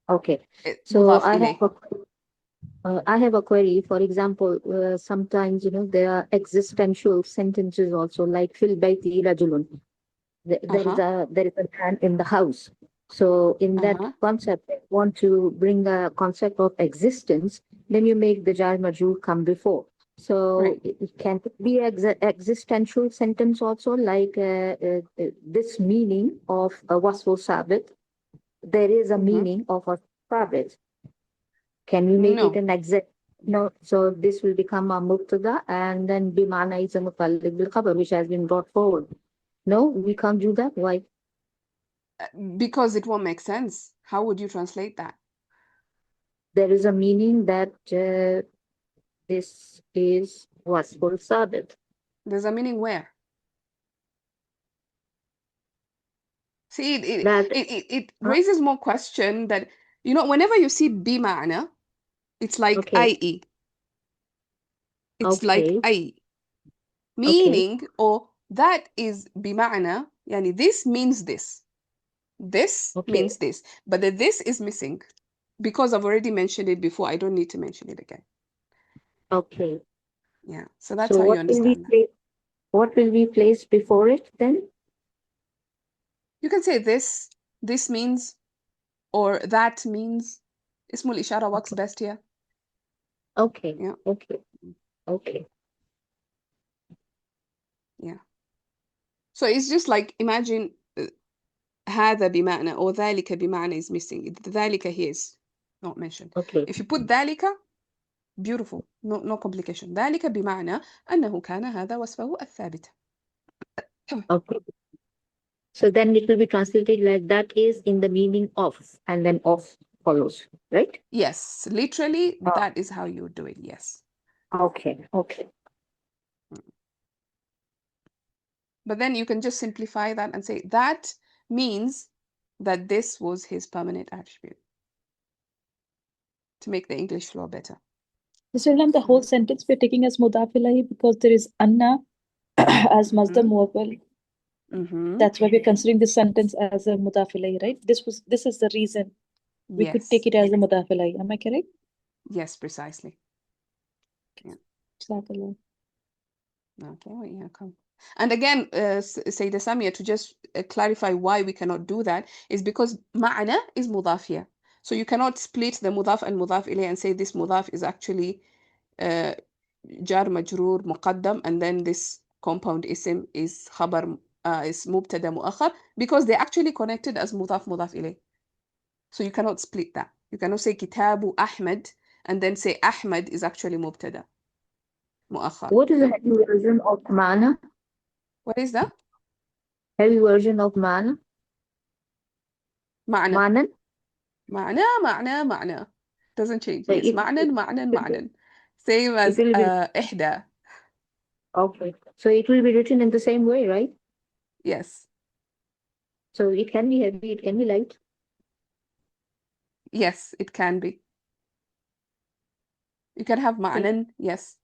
Okay. So مضاف I إليه. have a query. For example, sometimes there are existential sentences also, like fil bayti rajulun. There is a man in the house. So in that concept, if you want to bring a concept of existence, then you make the jar majrur come before. So Right. it can be existential sentence also, like this meaning of a wasful sabit. There is a meaning of a sabit. Can we make it No. an exact? No. So this will become a mubtada, and then bimana is a mutallib bil khabar, which has been brought forward. No, we can't do that. Why? Because it won't make sense. How would you translate that? There is a meaning that this is wasful sabit. There's a meaning where? See, That it raises more question that, whenever you see bima'na, it's like okay. i.e. It's like Okay. i.e. Meaning, or that is bima'na, yani this means this. This Okay. means this. But the this is missing. Because I've already mentioned it before, I don't need to mention it again. Okay. Yeah. So that's So how you what will we understand that. place? What will we place before it then? You can say this means, or that means. Ismul ishara works best here. Okay. Yeah. Okay. Okay. Yeah. So it's just like, imagine هذا بمعنى or ذلك بمعنى is missing. ذلك here is not mentioned. Okay. If you put ذلك, beautiful. No complication. ذلك بمعنى أنه كان هذا وصفه الثابت. Okay. So then it will be translated like that is in the meaning of, and then of follows, right? Yes, literally, that is how you do it. Yes. Okay. Okay. But then you can just simplify that and say that means that this was his permanent attribute to make the English flow better. Sister Lam, the whole sentence we're taking as mudaf ilahi because there is anna as masdar muawwal. That's why we're considering this sentence as a mudaf ilahi, right? This is the reason. We could Yes. take it as a mudaf ilayhi. Am I correct? Yes, precisely. Jazakallah. Okay, well, yeah, come. And again, Sayyidah Samia, to just clarify why we cannot do that is because ma'na is mudaf here. So you cannot split the mudaf and mudaf ilayh and say this mudaf is actually jar majroor muqaddam and then this compound ism is khabar is mubtada muakhar because they're actually connected as mudaf ilayh. So you cannot split that. You cannot say kitabu Ahmed and then say Ahmed is actually mubtada muakhar. What is the heavy version of ma'na? What is that? Heavy version of ma'na? معنى Ma'nan? معنى doesn't change. So Yes, it, معنى same it as will be إحدى. okay. So it will be written in the same way, right? Yes, So it can be heavy, it can be light. yes, it can be. You can have معنى, yes,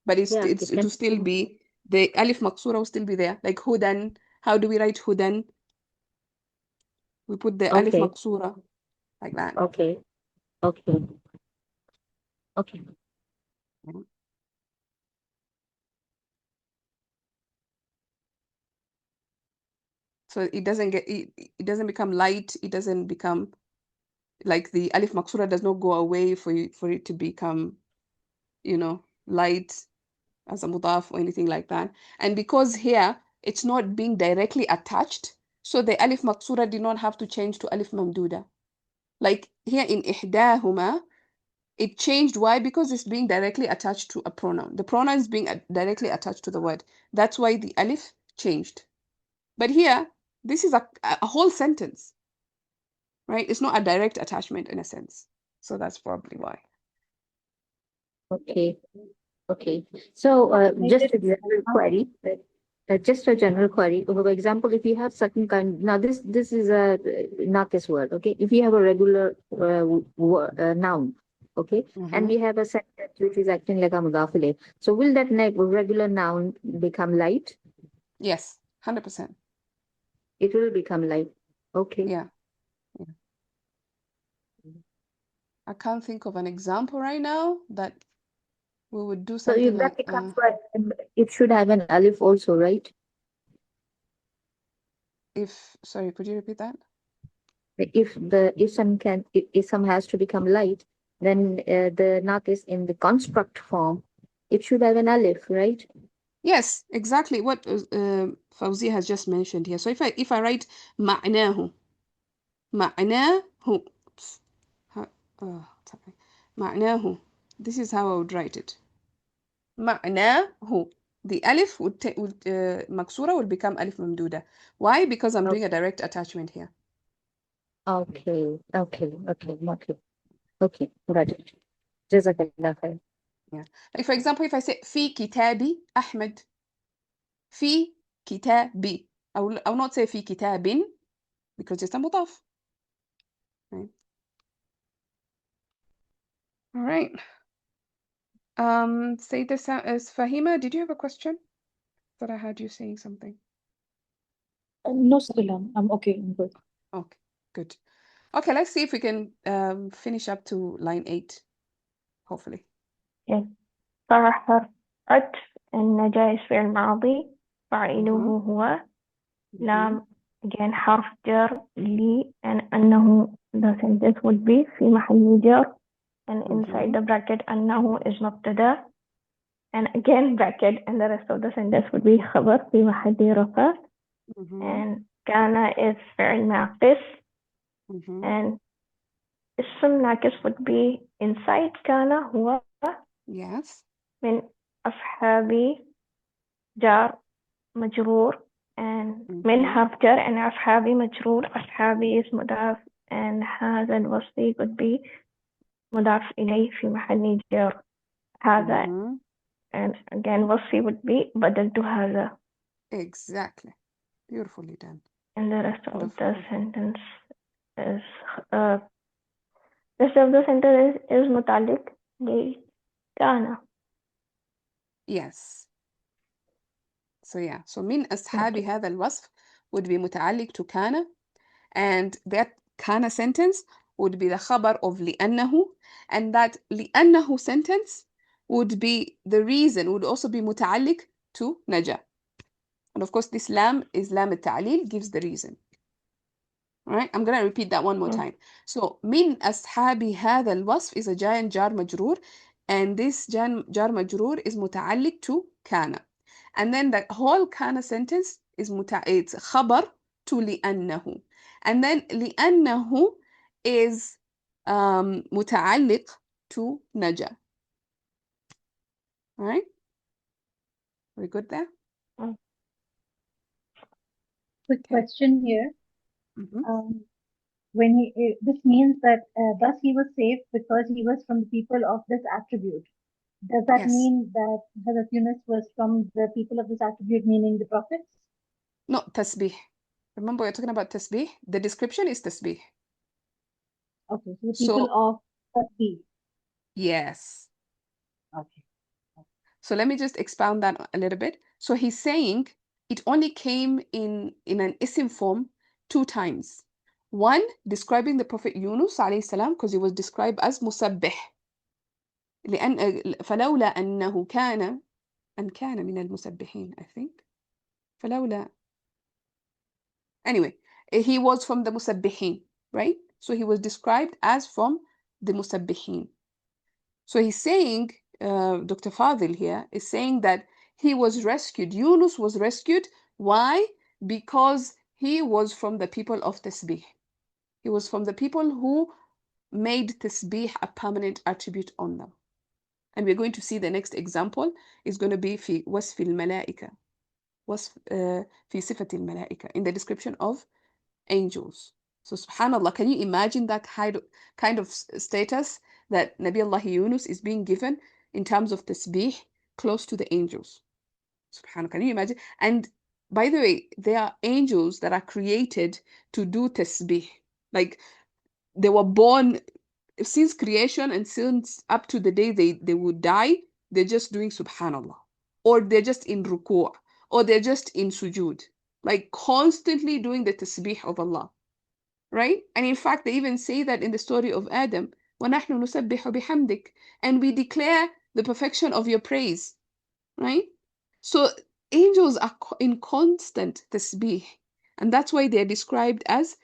but Yeah, it it can will still be the alif مقصورة will still be there. Like هدى, how do we write هدى? We put the alif Okay. مقصورة like that. Okay. Okay. Okay. So it doesn't get it doesn't become light. It doesn't become like the alif maksura does not go away for it to become, you know, light as a mudaf or anything like that. And because here it's not being directly attached, so the alif maksura did not have to change to alif mamduda. Like here in ihdahuma, it changed. Why? Because it's being directly attached to a pronoun. The pronoun is being directly attached to the word. That's why the alif changed. But here, this is a whole sentence, right? It's not a direct attachment in a sense. So that's probably why. Okay. Okay. So just a general query. Just a general query. For example, if you have certain kind, now this is a nakis word. Okay. If you have a regular noun, okay, and we have a sentence which is acting like a mudaf ilayh. So will that regular noun become light? Yes, 100%. It will become light. Okay. Yeah. I can't think of an example right now that we would do So something if that like becomes light, it should have an alif also, right? sorry, could you repeat that? If some has to become light, then the nakis in the construct form, it should have an alif, right? Yes, exactly what Fawzi has just mentioned here. So if I write معناه oops, what's happening? معناه, this is how I would write it. معناه, the alif would maksura would become alif mamduda. Why? Because I'm doing a direct attachment here. Okay. Got it. Jazakallah khair. Yeah. Like for example, if I say في كتاب أحمد, في كتاب, I will not say في كتاب because it's a mudaf. Right. All right. Say this as Fahima, did you have a question? Thought I heard you saying something. No, Salam. I'm okay. I'm good. Okay, good. Okay, let's see if we can finish up to line 8, hopefully. Yes. صح حرف عطف النجاة فعل ماضي فاعله هو لام again حرف جر لي and أنه the sentence would be في محل جر and inside the bracket أنه is مبتدأ and again bracket and the rest of the sentence would be خبر في محل رفع and كان is فعل ناقص and اسم ناقص would be inside كان هو Yes. من أصحابي جار مجرور and من حرف جر and أصحابي مجرور أصحابي اسم مضاف and هذا الوصف would be مضاف إليه في محل جر هذا and again وصفي would be بدلت هذا. Exactly. Beautifully done. And the rest of Wonderful. the sentence is متعلق بكان. Yes. So yeah, so من أصحاب هذا الوصف would be متعلق to كان, and that كان sentence would be the khabar of لأنه, and that لأنه sentence would be the reason, would also be متعلق to نجا. And of course, this lam is lam al-ta'lil, gives the reason. All right, I'm going to repeat that one more time. So, من أصحاب هذا الوصف is a giant jar majroor, and this jar majroor is متعلق to كان. And then the whole كان sentence is it's خبر to لأنه. And then لأنه is متعلق to نجا. All right? We good there? Quick question here. Mm-hmm. When this means that thus he was saved because he was from the people of this attribute. Does that Yes. mean that Hazrat Yunus was from the people of this attribute, meaning the prophets? No, tasbih. Remember, we're talking about tasbih. The description is tasbih. Okay, so the people of Tasbih. Yes. Okay. So let me just expound that a little bit. So he's saying it only came in an isim form 2 times. One, describing the Prophet Yunus alayhi salam, because he was described as musabbih. فلولا أنه كان من المسبحين, I think. فلولا. Anyway, he was from the musabbihin, right? So he was described as from the musabbihin. So he's saying, Dr. Fadil here is saying that he was rescued. Yunus was rescued. Why? Because he was from the people of tasbih. He was from the people who made tasbih a permanent attribute on them. And we're going to see the next example is going to be في وصف الملائكة. في صفة الملائكة, in the description of angels. So subhanallah, can you imagine that kind of status that Nabi Allah Yunus is being given in terms of tasbih close to the angels? Subhanallah, can you imagine? And by the way, there are angels that are created to do tasbih. Like they were born since creation and since up to the day they would die, they're just doing subhanallah. Or they're just in ruku', or they're just in sujud. Like constantly doing the tasbih of Allah. Right? And in fact, they even say that in the story of Adam, وَنَحْنُ نُسَبِّحُ بِحَمْدِكَ, and we declare the perfection of your praise. Right? So angels are in constant tasbih. And that's why they're described as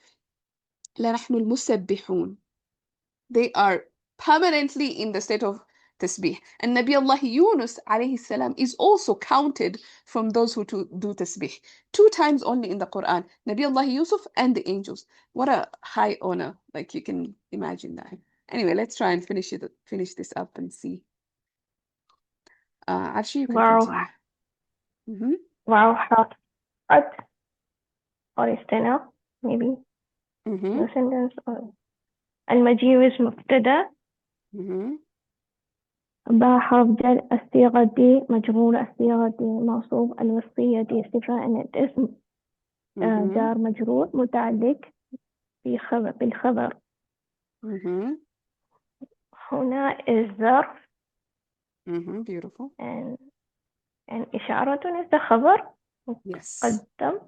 لَنَحْنُ الْمُسَبِّحُونَ. They are permanently in the state of tasbih. And Nabi Allah Yunus alayhi salam is also counted from those who do tasbih. 2 times only in the Quran. Nabi Allah Yusuf and the angels. What a high honor. Like you can imagine that. Anyway, let's try and finish this up and see. Actually, you can Wow. continue. Wow, hard. Or استنى, maybe. The sentence or المجيء is مبتدأ. باء حرف جر، الصيغة دي مجرورة، الصيغة دي موصوف، الوصفية دي استفهام إن الاسم جار مجرور متعلق بالخبر. هنا is ظرف. Beautiful. and إشارة is the خبر. Yes. قدم.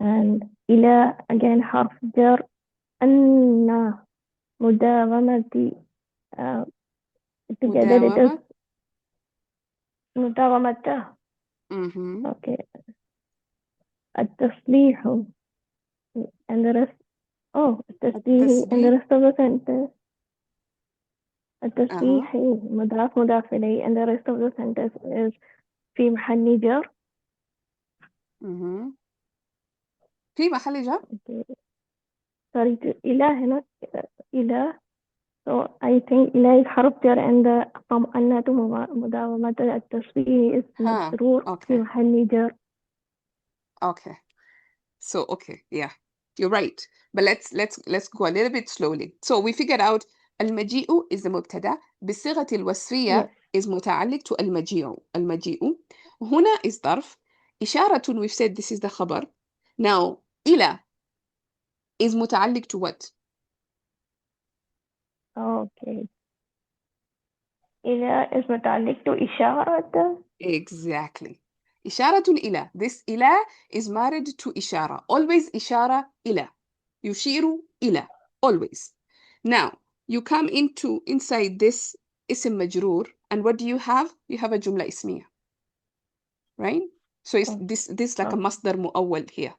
and إلى again حرف جر، أن مداومة مداومته. Okay. التصليح and the rest. التسبيح and the rest of the sentence. التسبيح مضاف إليه and the rest of the sentence is في محل جر. في محل جر. Sorry, إلى هنا إلى. So I think إلى is حرف جر and the طمأنة مداومة التسبيح is مجرور في محل جر. Okay. So okay, yeah, you're right. But let's go a little bit slowly. So we figured out المجيء is the مبتدأ. بالصيغة الوصفية is متعلق to المجيء. هنا is ظرف. إشارة, we've said this is the خبر. Now إلى is متعلق to what? Okay. إلى is متعلق to إشارة. Exactly. إشارة إلى. This إلى is married to إشارة. Always إشارة إلى. يشير إلى always. Now, you come inside this اسم مجرور, and what do you have? You have a جملة اسمية, right? So it's this like a مصدر مؤول here.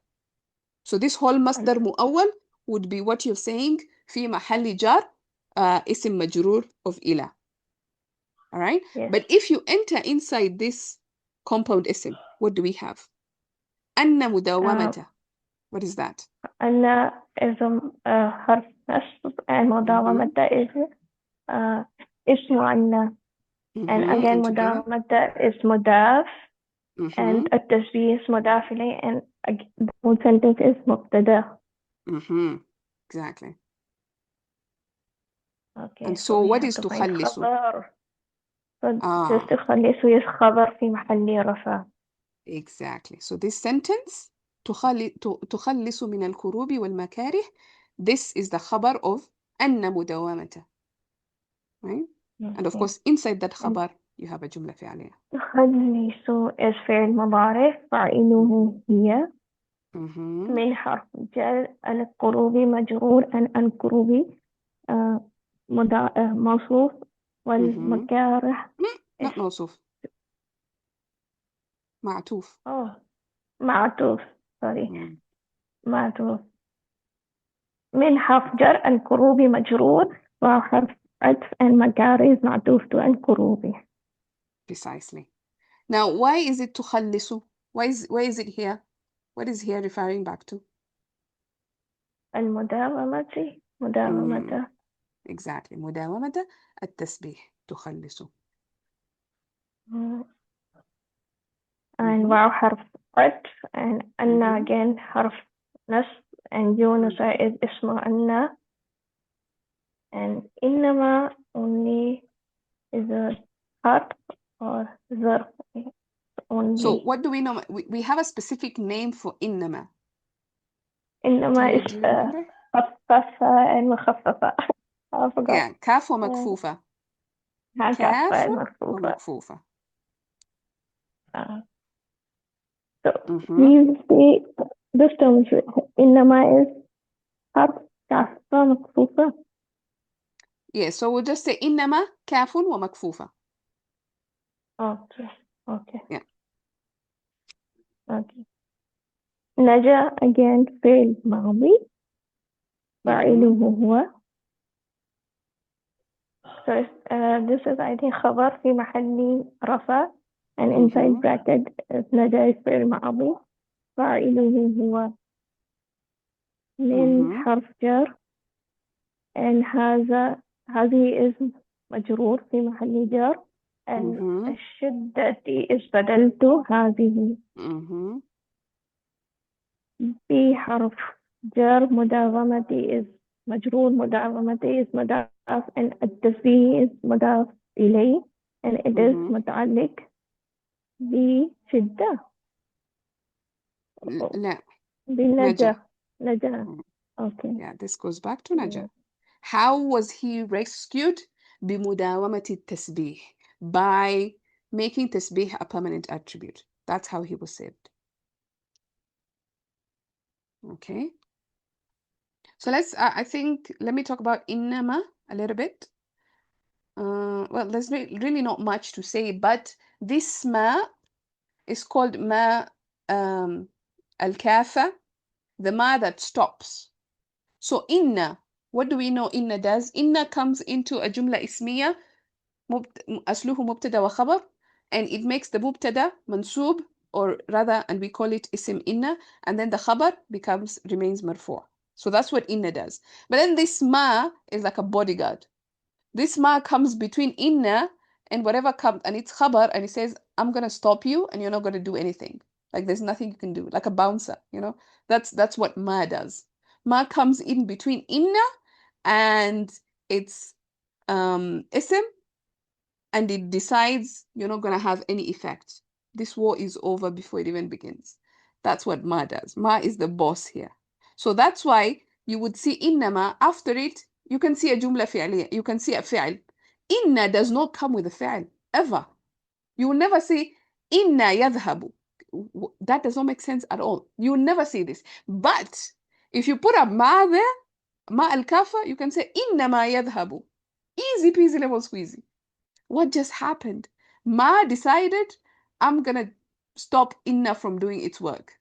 So this whole مصدر مؤول would be what you're saying في محل جر اسم مجرور of إلى. All right? Yes. But if you enter inside this compound اسم, what do we have? أن مداومة. What is that? أن is حرف نصب and مداومة is اسم أن. And again انتبه. مداومة is مضاف and التشبيه is مضاف إليه, and the whole sentence is مبتدأ. Exactly. Okay, And so we what have is to find تخلص? خبر. So just تخلص is خبر في محل رفع. Exactly. So this sentence تخلص من الكروب والمكاره. This is the خبر of أن مداومة. Right? And of course inside that خبر you have a جملة فعلية. تخلص is فعل مضارع فاعله هي من حرف جر. الكروب مجرور and الكروب موصوف والمكاره not موصوف. معطوف. معطوف. sorry. معطوف من حرف جر. الكروب مجرور وحرف عطف and مكاره is معطوف to الكروب. Precisely. Now, why is it تخلص? Why is it here? What is here referring back to? المداومة. Exactly. مداومة التسبيح تخلص. and واو حرف عطف and أن again حرف نصب and يونس is اسم أن and إنما only is a حرف or ظرف only. So what do we know? We have a specific name for إنما. إنما Do is you remember? مخففة and مخففة. I forgot. Yeah, كاف ومكفوفة. كاف ومكفوفة. So you see this term إنما is حرف كاف مكفوفة. Yeah, so we'll just say إنما كاف ومكفوفة. Okay. Yeah. Okay. نجا again فعل ماضي فاعله هو. So this is I think خبر في محل رفع and inside bracket is نجا is فعل ماضي فاعله هو من حرف جر and هذه اسم مجرور في محل جر and الشدة is بدلته هذه بحرف جر. مداومة is مجرور. مداومة is مضاف and التشبيه is مضاف إليه and it is متعلق بشدة. لا. بنجا. Okay. Yeah, this goes back to Naja. How was he rescued? بمداومة التسبيح. By making tasbih a permanent attribute. That's how he was saved. Okay. So let me talk about innama a little bit. Well, there's really not much to say, but this ma is called ma al-kafa, the ma that stops. So inna, what do we know inna does? Inna comes into a jumla ismiya, asluhu mubtada wa khabar, and it makes the mubtada mansub, or rather, and we call it isim inna, and then the khabar remains marfu'. So that's what inna does. But then this ma is like a bodyguard. This ma comes between inna and whatever comes, and it's khabar, and it says, I'm going to stop you and you're not going to do anything. Like there's nothing you can do, like a bouncer, That's what ma does. Ma comes in between inna and it's ism, and it decides you're not going to have any effect. This war is over before it even begins. That's what ma does. Ma is the boss here. So that's why you would see innama, after it, you can see a jumla fi'liya, you can see a fi'l. Inna does not come with a fi'l, ever. You will never see inna yadhhabu. That does not make sense at all. You will never see this. But If you put a ma there, ma al-kafa, you can say إنما يذهب. Easy peasy lemon squeezy. What just happened? Ma decided I'm gonna stop inna from doing its work.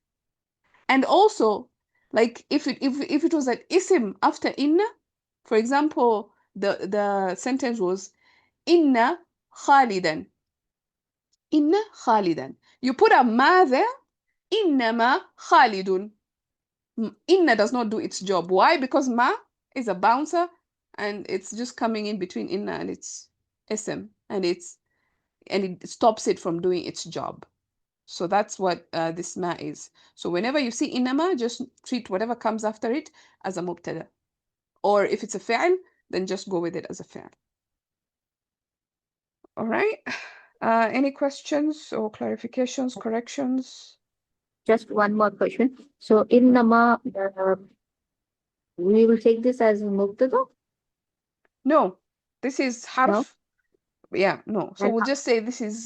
And also, like if it was an isim after inna, for example, the sentence was inna khalidan. Inna khalidan. You put a ma there, innama khalidun. Inna does not do its job. Why? Because ma is a bouncer and it's just coming in between inna and its ism, and it stops it from doing its job. So that's what this ma is. So whenever you see innama, just treat whatever comes after it as a mubtada. Or if it's a fi'l, then just go with it as a fi'l. All right. Any questions or clarifications, corrections? Just one more question. So in Nama, we will take this as mubtada? No, this is harf. No? Yeah, no. So And we'll just say this is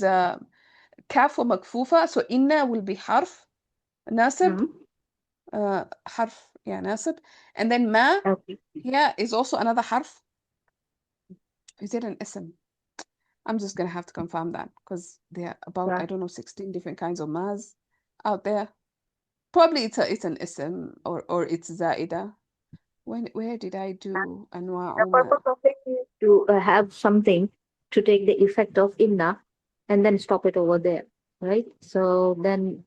kaf wa makfufa. So inna will be harf, nasib, Mhm. harf, yeah, nasib. And then ma, Okay. yeah, is also another harf. Is it an ism? I'm just gonna have to confirm that because there are about, Yeah. I don't know, 16 different kinds of mas out there. Probably it's an ism or it's zaida. Where did I do The anwa'u ma? purpose of it is to have something to take the effect of inna and then stop it over there, right? So then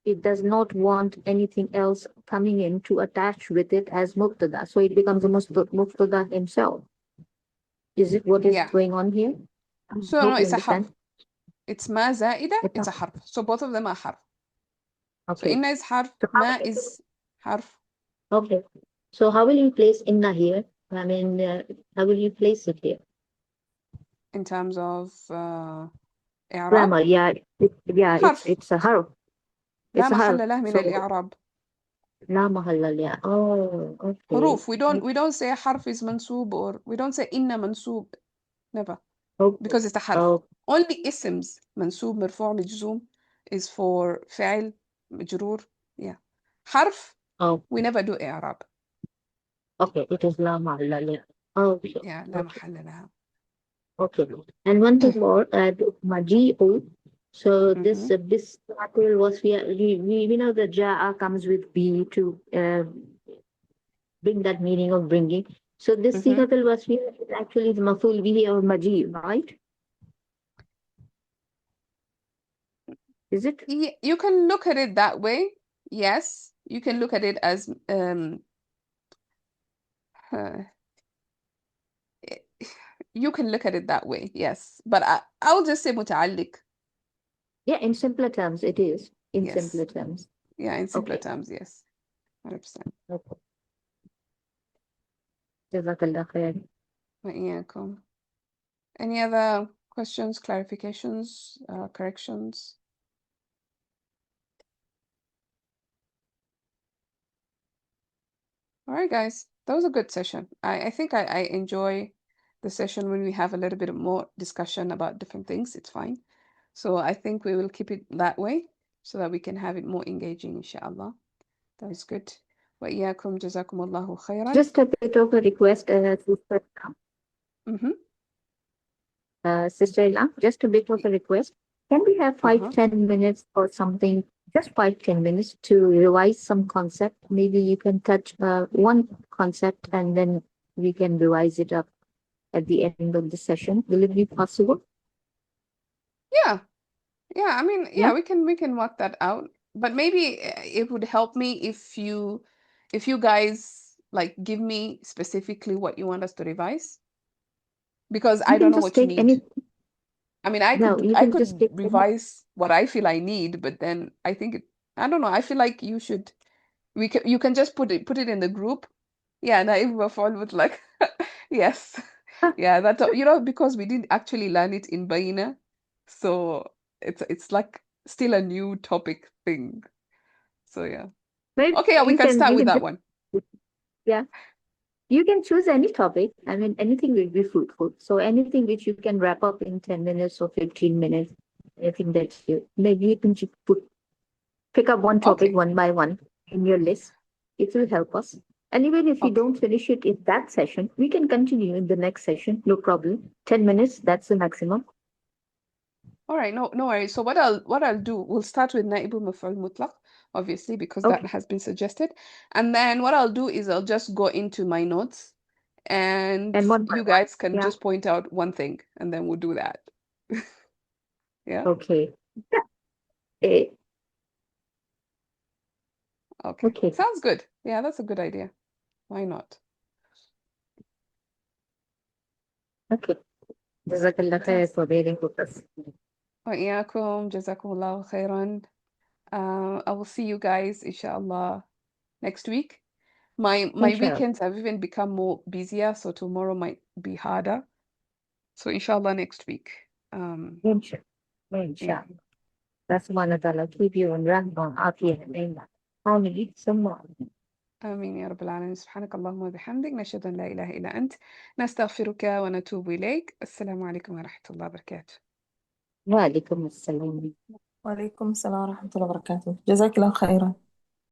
it does not want anything else coming in to attach with it as mubtada. So it becomes a mubtada himself. Is it what is Yeah. going on here? I So no, hope you it's a harf. understand. It's ma zaida, It's it's a a- harf. So both of them are harf. So Okay. inna is harf, So how ma will you- is harf. Okay. So how will you place inna here? I mean, how will you place it here? In terms of i'rab, Grammar, yeah, harf. it's a harf. لا It's a harf. محل له من So الإعراب. la mahalla, yeah. Oh, okay. حروف. We don't say harf is mansub, or we don't say inna mansub. Never. Okay. Because it's a harf. Oh, Only isms منصوب مرفوع مجزوم is for فعل مجرور. Yeah. حرف oh, we never do إعراب. okay. It is la mahalla, yeah. Okay. Yeah. لا Okay. محل لها. Okay. And one thing more, maji'u. So this Mhm. this article was we know that ja'a comes with be to bring that meaning of bringing. So this Mhm. sigatul wasfiya is actually the maful bihi or maji, right? Is it? You can look at it that way. Yes. You can look at it as you can look at it that way. Yes. But I'll just say متعلق. Yeah, in simpler terms, it is. In Yes. simpler terms. Yeah, in simpler Okay. terms, yes. 100%. Okay. Jazakallah khair. وإياكم. Any other questions, clarifications, corrections? All right, guys, that was a good session. I think I enjoy the session when we have a little bit more discussion about different things. It's fine. So I think we will keep it that way so that we can have it more engaging, inshallah. That was good. وإياكم جزاكم الله خيرا. Just a bit of a request, Sister Mhm. Sister Ilam, just a bit of a request. Can we have 5-10 minutes or something, just 5-10 minutes to revise some concept? Maybe you can touch one concept and then we can revise it up at the end of the session. Will it be possible? Yeah. Yeah, I mean, yeah, Yeah. we can work that out. But maybe it would help me if you guys like give me specifically what you want us to revise, because I You don't can know just what you take any, need. I mean, no, you I can just could take any, revise what I feel I need, but then I think I don't know. I feel like you can just put it in the group. Yeah, now if we're fall with like yes. Yeah, that's because we didn't actually learn it in Baina. So it's like still a new topic thing. So yeah. maybe Okay, yeah, we can start you with can that just, one. yeah. You can choose any topic. I mean, anything will be fruitful. So anything which you can wrap up in 10 minutes or 15 minutes, anything that maybe you can just pick up one topic Okay. one by one in your list. It will help us. And even if we Okay. don't finish it in that session, we can continue in the next session. No problem. 10 minutes, that's the maximum. All right, no worries. So what I'll do, we'll start with Naibul Maf'ul Mutlaq, obviously, because that Okay. has been suggested. And then what I'll do is I'll just go into my notes and And one by you one. guys can Yeah. just point out one thing and then we'll do that. Yeah? Okay. Yeah. Eh, Okay. okay. Sounds good. Yeah, that's a good idea. Why not? Okay. Jazakallah khair for bearing with us. وإياكم جزاكم الله خيرا. I will see you guys, inshallah, next week. My Inshallah. weekends have even become more busier, so tomorrow might be harder. So inshallah next week. Inshallah. Yeah. Inshallah. That's one of the keep you in Ramadan, Afiyah, and Amen. Only some more. آمين يا رب العالمين. سبحانك اللهم وبحمدك نشهد أن لا إله إلا أنت نستغفرك ونتوب إليك. السلام عليكم ورحمة الله وبركاته. وعليكم السلام. وعليكم السلام ورحمة الله وبركاته. جزاك الله خيرا.